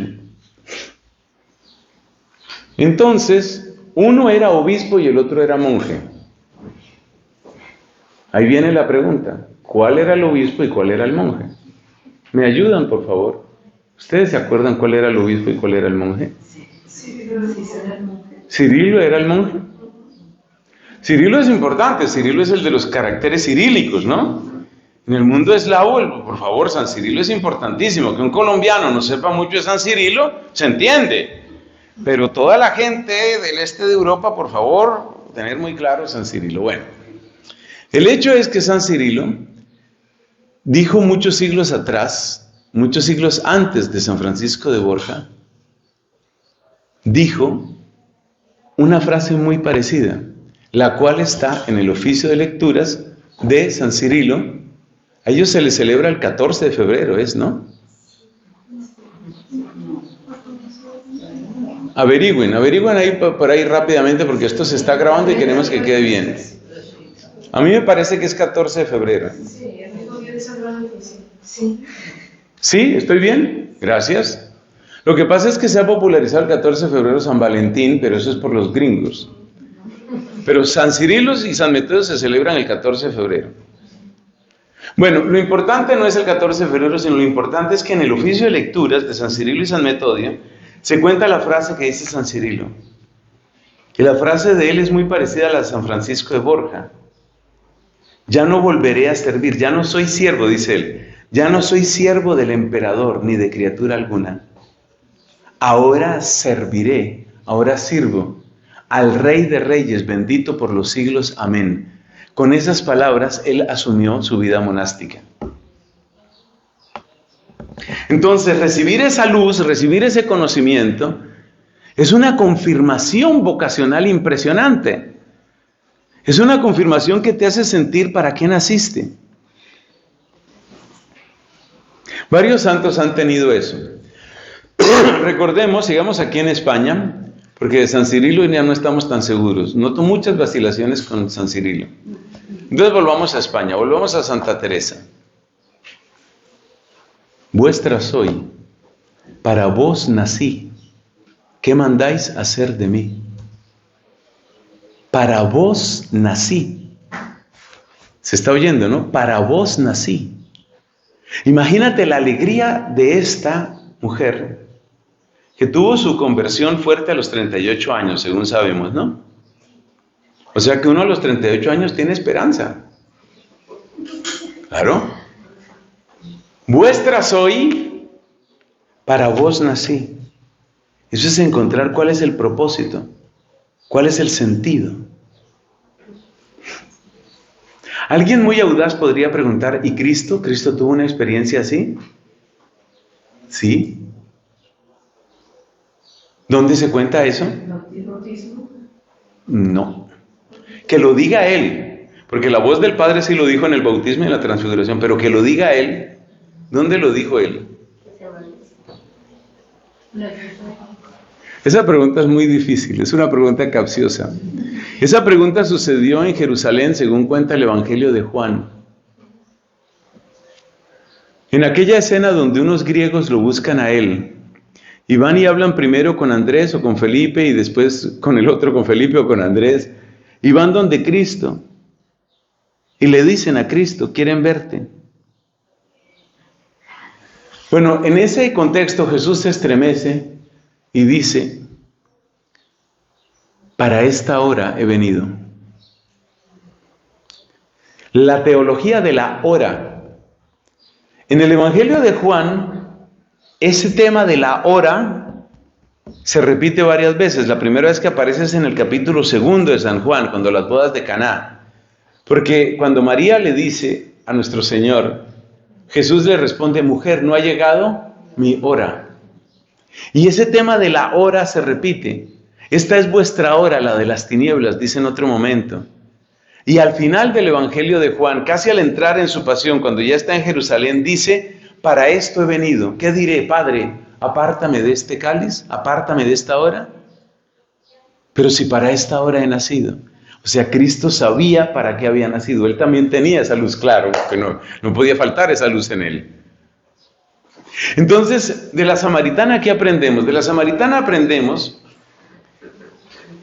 [SPEAKER 1] Entonces, uno era obispo y el otro era monje. Ahí viene la pregunta, ¿cuál era el obispo y cuál era el monje? ¿Me ayudan, por favor? ¿Ustedes se acuerdan cuál era el obispo y cuál era el monje? Cirilo era el monje. Cirilo es importante, Cirilo es el de los caracteres cirílicos, ¿no? En el mundo eslavo, por favor, San Cirilo es importantísimo. Que un colombiano no sepa mucho de San Cirilo, se entiende. Pero toda la gente del este de Europa, por favor, tener muy claro San Cirilo. Bueno, el hecho es que San Cirilo dijo muchos siglos atrás muchos siglos antes de San Francisco de Borja, dijo una frase muy parecida, la cual está en el oficio de lecturas de San Cirilo. A ellos se les celebra el 14 de febrero, ¿no? Averigüen ahí por ahí rápidamente porque esto se está grabando y queremos que quede bien. A mí me parece que es 14 de febrero.
[SPEAKER 3] Sí, el mismo día de San Valentín. Sí.
[SPEAKER 1] ¿Sí? ¿Estoy bien? Gracias. Lo que pasa es que se ha popularizado el 14 de febrero San Valentín, pero eso es por los gringos. Pero San Cirilo y San Metodio se celebran el 14 de febrero. Bueno, lo importante no es el 14 de febrero, sino lo importante es que en el oficio de lecturas de San Cirilo y San Metodio se cuenta la frase que dice San Cirilo. Y la frase de él es muy parecida a la de San Francisco de Borja. Ya no volveré a servir, ya no soy siervo, dice él. Ya no soy siervo del emperador ni de criatura alguna. Ahora serviré, ahora sirvo al Rey de Reyes, bendito por los siglos. Amén. Con esas palabras, él asumió su vida monástica. Entonces, recibir esa luz, recibir ese conocimiento, es una confirmación vocacional impresionante. Es una confirmación que te hace sentir para qué naciste. Varios santos han tenido eso. Recordemos, sigamos aquí en España, porque de San Cirilo ya no estamos tan seguros. Noto muchas vacilaciones con San Cirilo. Entonces volvamos a España, volvamos a Santa Teresa. Vuestra soy, para vos nací, ¿qué mandáis hacer de mí? Para vos nací. Se está oyendo, ¿no? Para vos nací. Imagínate la alegría de esta mujer que tuvo su conversión fuerte a los 38 años, según sabemos, ¿no? O sea que uno a los 38 años tiene esperanza. Claro. Vuestra soy, para vos nací. Eso es encontrar cuál es el propósito, cuál es el sentido. Alguien muy audaz podría preguntar, ¿y Cristo? ¿Cristo tuvo una experiencia así? ¿Sí? ¿Dónde se cuenta eso? No. Que lo diga Él, porque la voz del Padre sí lo dijo en el bautismo y en la transfiguración, pero que lo diga Él. ¿Dónde lo dijo Él? Esa pregunta es muy difícil, es una pregunta capciosa. Esa pregunta sucedió en Jerusalén, según cuenta el Evangelio de Juan. En aquella escena donde unos griegos lo buscan a Él, y van y hablan primero con Andrés o con Felipe, y después con el otro, con Felipe o con Andrés, y van donde Cristo, y le dicen a Cristo, quieren verte. Bueno, en ese contexto Jesús se estremece y dice, para esta hora he venido. La teología de la hora. En el Evangelio de Juan, ese tema de la hora se repite varias veces. La primera vez que aparece es en el capítulo 2 de San Juan, cuando las bodas de Caná. Porque cuando María le dice a nuestro Señor, Jesús le responde, mujer, no ha llegado mi hora. Y ese tema de la hora se repite. Esta es vuestra hora, la de las tinieblas, dice en otro momento. Y al final del Evangelio de Juan, casi al entrar en su pasión, cuando ya está en Jerusalén, dice, para esto he venido. ¿Qué diré, Padre? Apártame de este cáliz, apártame de esta hora. Pero si para esta hora he nacido. O sea, Cristo sabía para qué había nacido. Él también tenía esa luz, claro, que no podía faltar esa luz en él. Entonces, de la samaritana, ¿qué aprendemos? De la samaritana aprendemos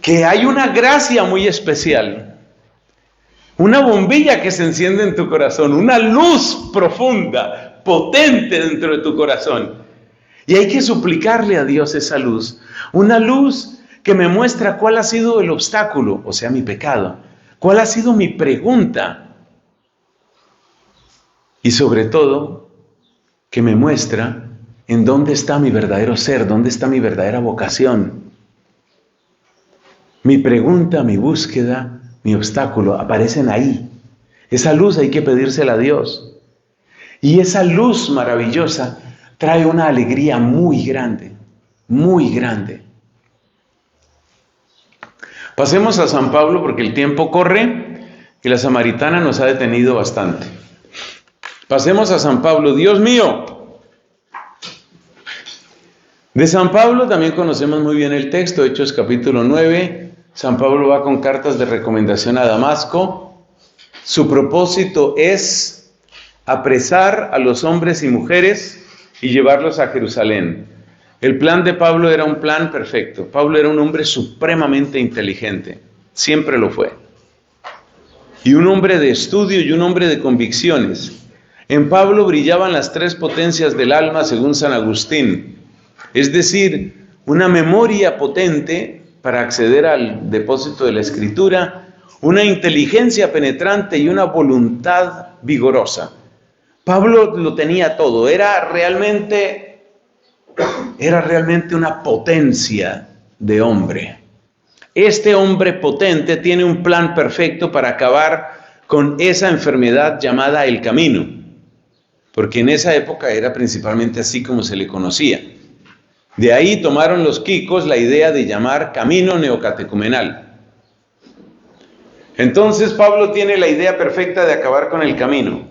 [SPEAKER 1] que hay una gracia muy especial. Una bombilla que se enciende en tu corazón, una luz profunda, potente dentro de tu corazón. Y hay que suplicarle a Dios esa luz. Una luz que me muestra cuál ha sido el obstáculo, o sea, mi pecado. ¿Cuál ha sido mi pregunta? Y sobre todo, que me muestra en dónde está mi verdadero ser, dónde está mi verdadera vocación. Mi pregunta, mi búsqueda, mi obstáculo aparecen ahí. Esa luz hay que pedírsela a Dios. Y esa luz maravillosa trae una alegría muy grande, muy grande. Pasemos a San Pablo porque el tiempo corre y la samaritana nos ha detenido bastante. Pasemos a San Pablo. Dios mío. De San Pablo también conocemos muy bien el texto, Hechos capítulo 9. San Pablo va con cartas de recomendación a Damasco. Su propósito es apresar a los hombres y mujeres y llevarlos a Jerusalén. El plan de Pablo era un plan perfecto. Pablo era un hombre supremamente inteligente, siempre lo fue. Y un hombre de estudio y un hombre de convicciones. En Pablo brillaban las tres potencias del alma según San Agustín. Es decir, una memoria potente para acceder al depósito de la Escritura, una inteligencia penetrante y una voluntad vigorosa. Pablo lo tenía todo, era realmente una potencia de hombre. Este hombre potente tiene un plan perfecto para acabar con esa enfermedad llamada el camino, porque en esa época era principalmente así como se le conocía. De ahí tomaron los quicos la idea de llamar camino neocatecumenal. Entonces Pablo tiene la idea perfecta de acabar con el camino.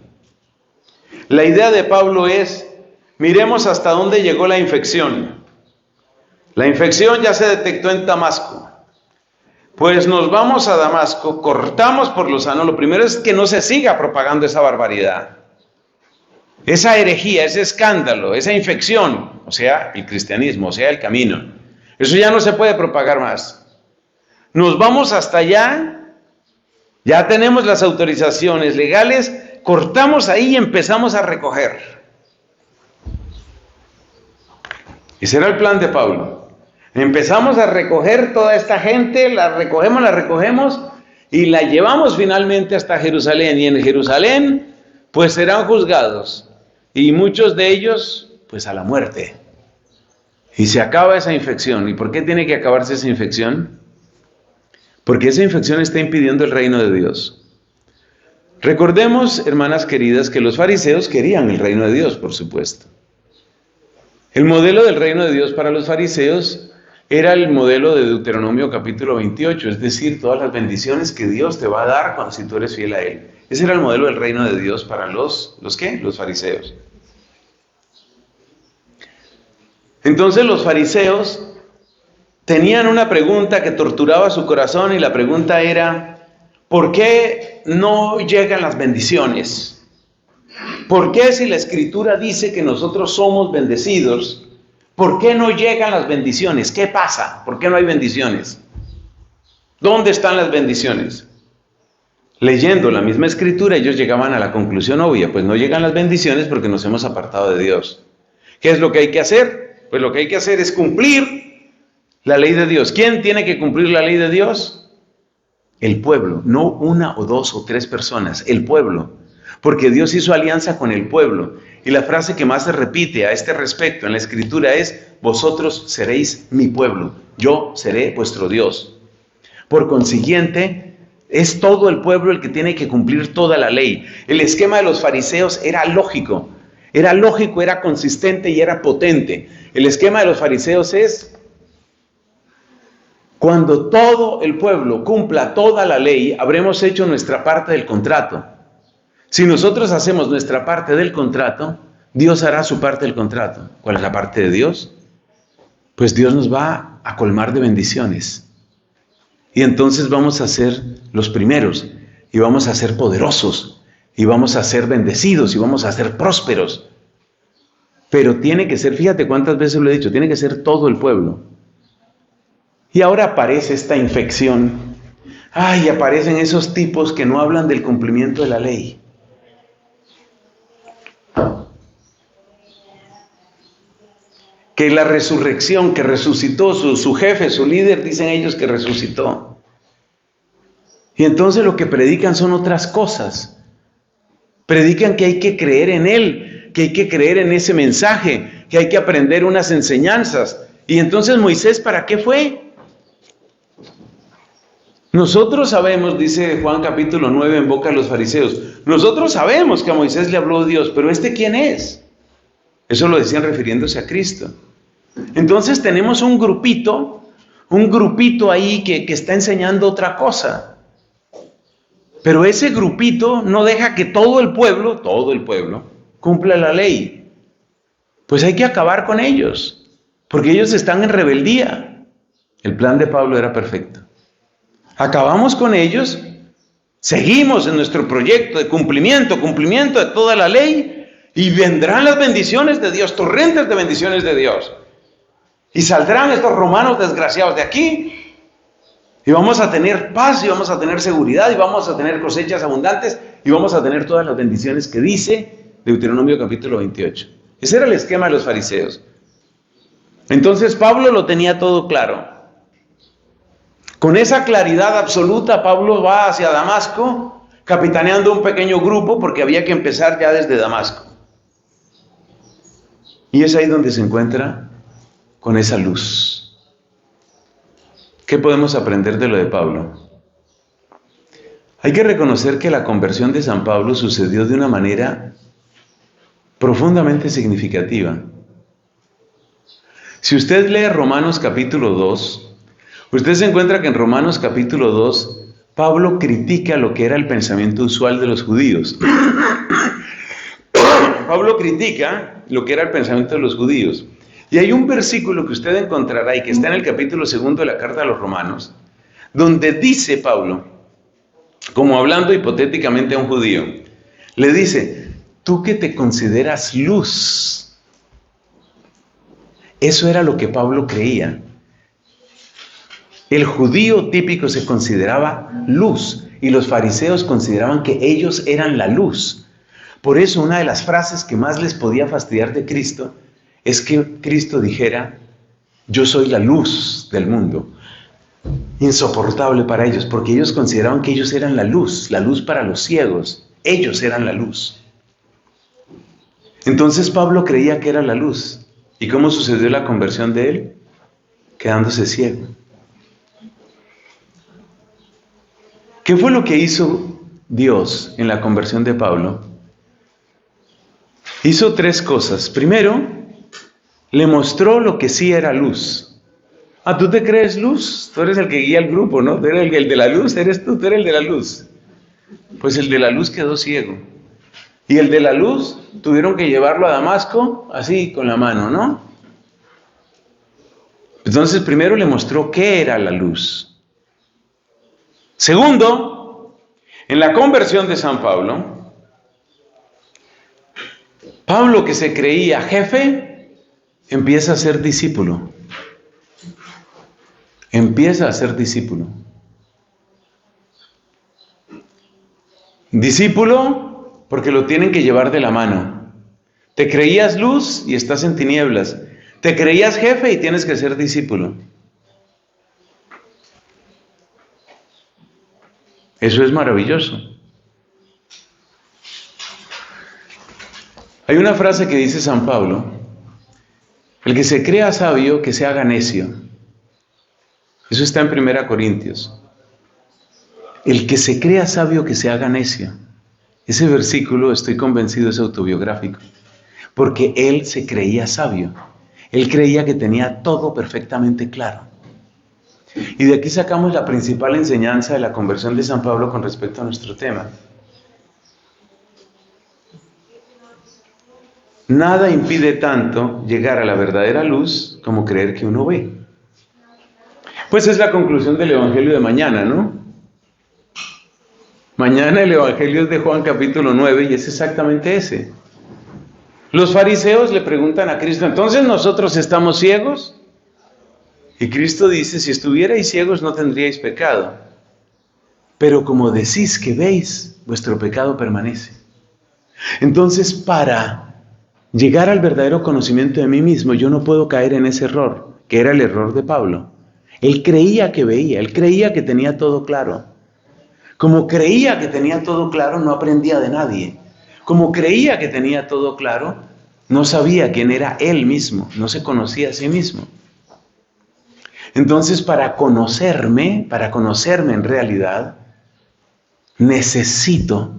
[SPEAKER 1] La idea de Pablo es, miremos hasta dónde llegó la infección. La infección ya se detectó en Damasco. Pues nos vamos a Damasco, cortamos por lo sano. Lo primero es que no se siga propagando esa barbaridad. Esa herejía, ese escándalo, esa infección, o sea, el cristianismo, o sea, el camino. Eso ya no se puede propagar más. Nos vamos hasta allá, ya tenemos las autorizaciones legales, cortamos ahí y empezamos a recoger. Ese era el plan de Pablo. Empezamos a recoger toda esta gente, la recogemos y la llevamos finalmente hasta Jerusalén. Y en Jerusalén, pues serán juzgados. Y muchos de ellos, pues a la muerte. Y se acaba esa infección. ¿Y por qué tiene que acabarse esa infección? Porque esa infección está impidiendo el reino de Dios. Recordemos, hermanas queridas, que los fariseos querían el reino de Dios, por supuesto. El modelo del reino de Dios para los fariseos era el modelo de Deuteronomio capítulo 28, es decir, todas las bendiciones que Dios te va a dar si tú eres fiel a Él. Ese era el modelo del reino de Dios para ¿los qué? Los fariseos. Entonces los fariseos tenían una pregunta que torturaba su corazón y la pregunta era, ¿por qué no llegan las bendiciones? ¿Por qué si la Escritura dice que nosotros somos bendecidos, por qué no llegan las bendiciones? ¿Qué pasa? ¿Por qué no hay bendiciones? ¿Dónde están las bendiciones? Leyendo la misma Escritura, ellos llegaban a la conclusión obvia, pues no llegan las bendiciones porque nos hemos apartado de Dios. ¿Qué es lo que hay que hacer? Pues lo que hay que hacer es cumplir la ley de Dios. ¿Quién tiene que cumplir la ley de Dios? El pueblo, no una o dos o tres personas, el pueblo. Porque Dios hizo alianza con el pueblo. Y la frase que más se repite a este respecto en la Escritura es, vosotros seréis mi pueblo, yo seré vuestro Dios. Por consiguiente, es todo el pueblo el que tiene que cumplir toda la ley. El esquema de los fariseos era lógico, era consistente y era potente. El esquema de los fariseos es, cuando todo el pueblo cumpla toda la ley, habremos hecho nuestra parte del contrato. Si nosotros hacemos nuestra parte del contrato, Dios hará su parte del contrato. ¿Cuál es la parte de Dios? Pues Dios nos va a colmar de bendiciones. Y entonces vamos a ser los primeros, y vamos a ser poderosos, y vamos a ser bendecidos, y vamos a ser prósperos. Pero tiene que ser, fíjate cuántas veces lo he dicho, tiene que ser todo el pueblo. Y ahora aparece esta infección. Ay, aparecen esos tipos que no hablan del cumplimiento de la ley. Que la resurrección, que resucitó su jefe, su líder, dicen ellos que resucitó. Y entonces lo que predican son otras cosas. Predican que hay que creer en Él, que hay que creer en ese mensaje, que hay que aprender unas enseñanzas. Y entonces Moisés, ¿para qué fue? Nosotros sabemos, dice Juan capítulo 9 en boca de los fariseos, nosotros sabemos que a Moisés le habló Dios, pero ¿este quién es? Eso lo decían refiriéndose a Cristo. Entonces tenemos un grupito ahí que está enseñando otra cosa. Pero ese grupito no deja que todo el pueblo, cumpla la ley. Pues hay que acabar con ellos, porque ellos están en rebeldía. El plan de Pablo era perfecto. Acabamos con ellos, seguimos en nuestro proyecto de cumplimiento de toda la ley, y vendrán las bendiciones de Dios, torrentes de bendiciones de Dios. Y saldrán estos romanos desgraciados de aquí, y vamos a tener paz, y vamos a tener seguridad, y vamos a tener cosechas abundantes, y vamos a tener todas las bendiciones que dice Deuteronomio capítulo 28. Ese era el esquema de los fariseos. Entonces Pablo lo tenía todo claro. Con esa claridad absoluta, Pablo va hacia Damasco, capitaneando un pequeño grupo, porque había que empezar ya desde Damasco. Y es ahí donde se encuentra con esa luz. ¿Qué podemos aprender de lo de Pablo? Hay que reconocer que la conversión de San Pablo sucedió de una manera profundamente significativa. Si usted lee Romanos capítulo 2, usted se encuentra que en Romanos capítulo 2, Pablo critica lo que era el pensamiento usual de los judíos. Pablo critica lo que era el pensamiento de los judíos. Y hay un versículo que usted encontrará y que está en el capítulo 2 de la carta a los Romanos, donde dice Pablo, como hablando hipotéticamente a un judío, le dice: tú que te consideras luz. Eso era lo que Pablo creía. El judío típico se consideraba luz y los fariseos consideraban que ellos eran la luz. Por eso una de las frases que más les podía fastidiar de Cristo es que Cristo dijera: yo soy la luz del mundo. Insoportable para ellos, porque ellos consideraban que ellos eran la luz para los ciegos. Ellos eran la luz. Entonces Pablo creía que era la luz. ¿Y cómo sucedió la conversión de él? Quedándose ciego. ¿Qué fue lo que hizo Dios en la conversión de Pablo? Hizo tres cosas. Primero, le mostró lo que sí era luz. Ah, ¿tú te crees luz? Tú eres el que guía el grupo, ¿no? Tú eres el de la luz, eres tú eres el de la luz. Pues el de la luz quedó ciego. Y el de la luz tuvieron que llevarlo a Damasco, así, con la mano, ¿no? Entonces, primero le mostró qué era la luz. Segundo, en la conversión de San Pablo, Pablo, que se creía jefe, empieza a ser discípulo. Empieza a ser discípulo. Discípulo porque lo tienen que llevar de la mano. Te creías luz y estás en tinieblas. Te creías jefe y tienes que ser discípulo. Eso es maravilloso. Hay una frase que dice San Pablo: el que se crea sabio, que se haga necio. Eso está en 1 Corintios. El que se crea sabio, que se haga necio. Ese versículo, estoy convencido, es autobiográfico. Porque él se creía sabio. Él creía que tenía todo perfectamente claro. Y de aquí sacamos la principal enseñanza de la conversión de San Pablo con respecto a nuestro tema. Nada impide tanto llegar a la verdadera luz como creer que uno ve. Pues es la conclusión del Evangelio de mañana, ¿no? Mañana el Evangelio es de Juan capítulo 9 y es exactamente ese. Los fariseos le preguntan a Cristo: ¿entonces nosotros estamos ciegos? Y Cristo dice: si estuvierais ciegos no tendríais pecado. Pero como decís que veis, vuestro pecado permanece. Entonces, para llegar al verdadero conocimiento de mí mismo, yo no puedo caer en ese error, que era el error de Pablo. Él creía que veía, él creía que tenía todo claro. Como creía que tenía todo claro, no aprendía de nadie. Como creía que tenía todo claro, no sabía quién era él mismo, no se conocía a sí mismo. Entonces, para conocerme en realidad, necesito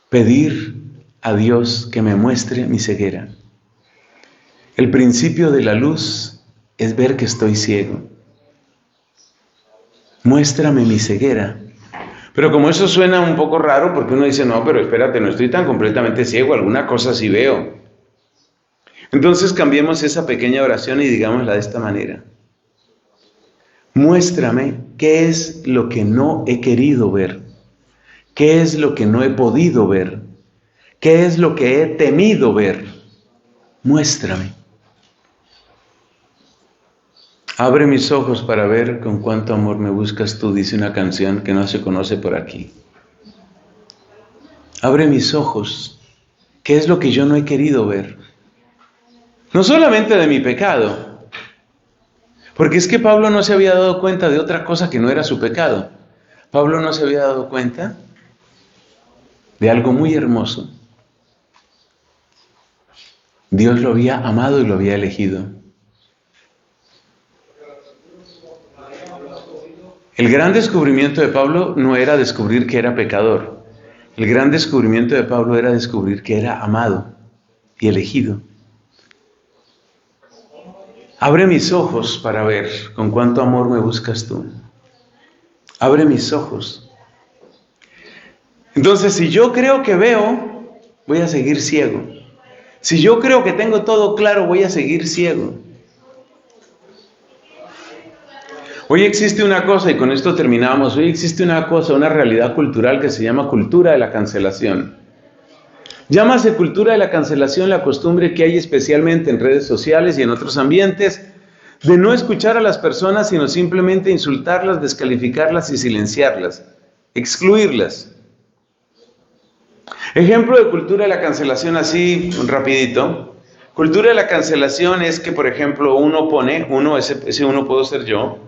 [SPEAKER 1] pedir a Dios que me muestre mi ceguera. El principio de la luz es ver que estoy ciego. Muéstrame mi ceguera. Pero como eso suena un poco raro, porque uno dice, no, pero espérate, no estoy tan completamente ciego, alguna cosa sí veo. Entonces cambiemos esa pequeña oración y digámosla de esta manera. Muéstrame qué es lo que no he querido ver, qué es lo que no he podido ver, qué es lo que he temido ver. Muéstrame. Abre mis ojos para ver con cuánto amor me buscas tú, dice una canción que no se conoce por aquí. Abre mis ojos. ¿Qué es lo que yo no he querido ver? No solamente de mi pecado, porque es que Pablo no se había dado cuenta de otra cosa que no era su pecado. Pablo no se había dado cuenta de algo muy hermoso. Dios lo había amado y lo había elegido. El gran descubrimiento de Pablo no era descubrir que era pecador. El gran descubrimiento de Pablo era descubrir que era amado y elegido. Abre mis ojos para ver con cuánto amor me buscas tú. Abre mis ojos. Entonces, si yo creo que veo, voy a seguir ciego. Si yo creo que tengo todo claro, voy a seguir ciego. Hoy existe una cosa, y con esto terminamos, hoy existe una cosa, una realidad cultural que se llama cultura de la cancelación. Llámase cultura de la cancelación la costumbre que hay especialmente en redes sociales y en otros ambientes de no escuchar a las personas, sino simplemente insultarlas, descalificarlas y silenciarlas, excluirlas. Ejemplo de cultura de la cancelación así, rapidito. Cultura de la cancelación es que, por ejemplo, ese uno puedo ser yo.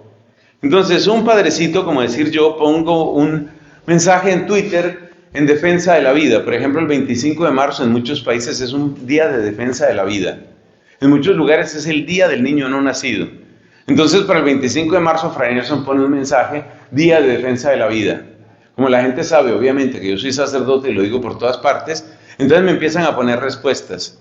[SPEAKER 1] Entonces, un padrecito, como decir yo, pongo un mensaje en Twitter en defensa de la vida. Por ejemplo, el 25 de marzo en muchos países es un día de defensa de la vida. En muchos lugares es el día del niño no nacido. Entonces, para el 25 de marzo, Fray Nelson pone un mensaje, día de defensa de la vida. Como la gente sabe, obviamente, que yo soy sacerdote y lo digo por todas partes, entonces me empiezan a poner respuestas.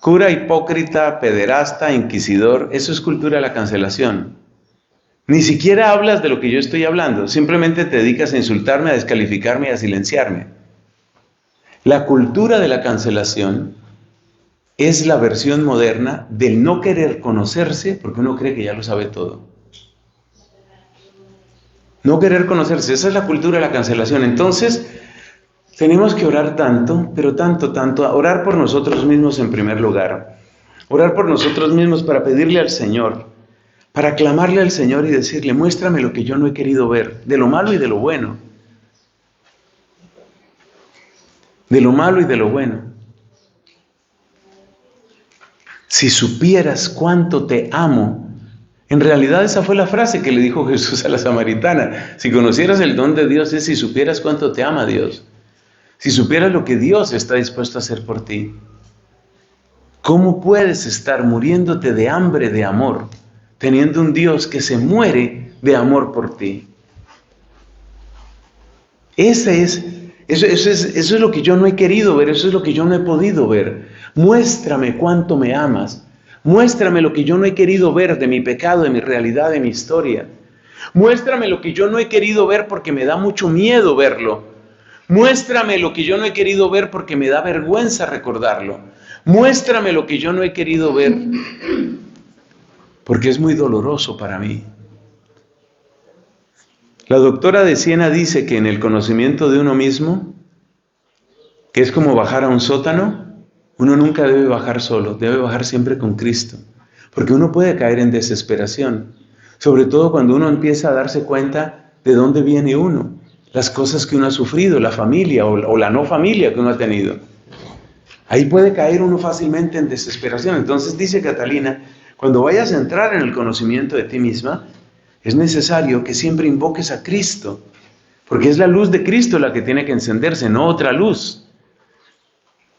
[SPEAKER 1] Cura, hipócrita, pederasta, inquisidor, eso es cultura de la cancelación. Ni siquiera hablas de lo que yo estoy hablando, simplemente te dedicas a insultarme, a descalificarme y a silenciarme. La cultura de la cancelación es la versión moderna del no querer conocerse porque uno cree que ya lo sabe todo. No querer conocerse, esa es la cultura de la cancelación. Entonces, tenemos que orar tanto, pero tanto, orar por nosotros mismos en primer lugar. Orar por nosotros mismos para pedirle al Señor, para clamarle al Señor y decirle, muéstrame lo que yo no he querido ver, de lo malo y de lo bueno. De lo malo y de lo bueno. Si supieras cuánto te amo. En realidad esa fue la frase que le dijo Jesús a la samaritana. Si conocieras el don de Dios es si supieras cuánto te ama Dios. Si supieras lo que Dios está dispuesto a hacer por ti. ¿Cómo puedes estar muriéndote de hambre de amor, teniendo un Dios que se muere de amor por ti? Eso es lo que yo no he querido ver, eso es lo que yo no he podido ver. Muéstrame cuánto me amas. Muéstrame lo que yo no he querido ver de mi pecado, de mi realidad, de mi historia. Muéstrame lo que yo no he querido ver porque me da mucho miedo verlo. Muéstrame lo que yo no he querido ver porque me da vergüenza recordarlo. Muéstrame lo que yo no he querido ver porque es muy doloroso para mí. La doctora de Siena dice que en el conocimiento de uno mismo, que es como bajar a un sótano, uno nunca debe bajar solo, debe bajar siempre con Cristo, porque uno puede caer en desesperación, sobre todo cuando uno empieza a darse cuenta de dónde viene uno, las cosas que uno ha sufrido, la familia o la no familia que uno ha tenido. Ahí puede caer uno fácilmente en desesperación. Entonces dice Catalina, cuando vayas a entrar en el conocimiento de ti misma, es necesario que siempre invoques a Cristo, porque es la luz de Cristo la que tiene que encenderse, no otra luz.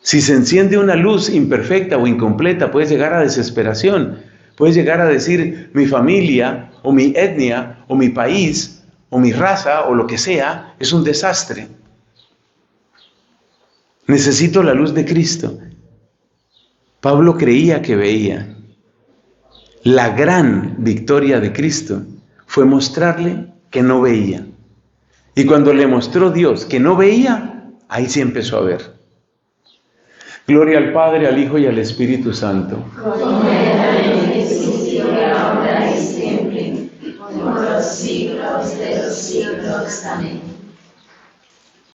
[SPEAKER 1] Si se enciende una luz imperfecta o incompleta, puedes llegar a desesperación. Puedes llegar a decir, mi familia, o mi etnia, o mi país, o mi raza, o lo que sea, es un desastre. Necesito la luz de Cristo. Pablo creía que veía. La gran victoria de Cristo fue mostrarle que no veía. Y cuando le mostró Dios que no veía, ahí sí empezó a ver. Gloria al Padre, al Hijo y al Espíritu Santo.
[SPEAKER 2] Como era en el principio, ahora y siempre, por los siglos de los siglos. Amén.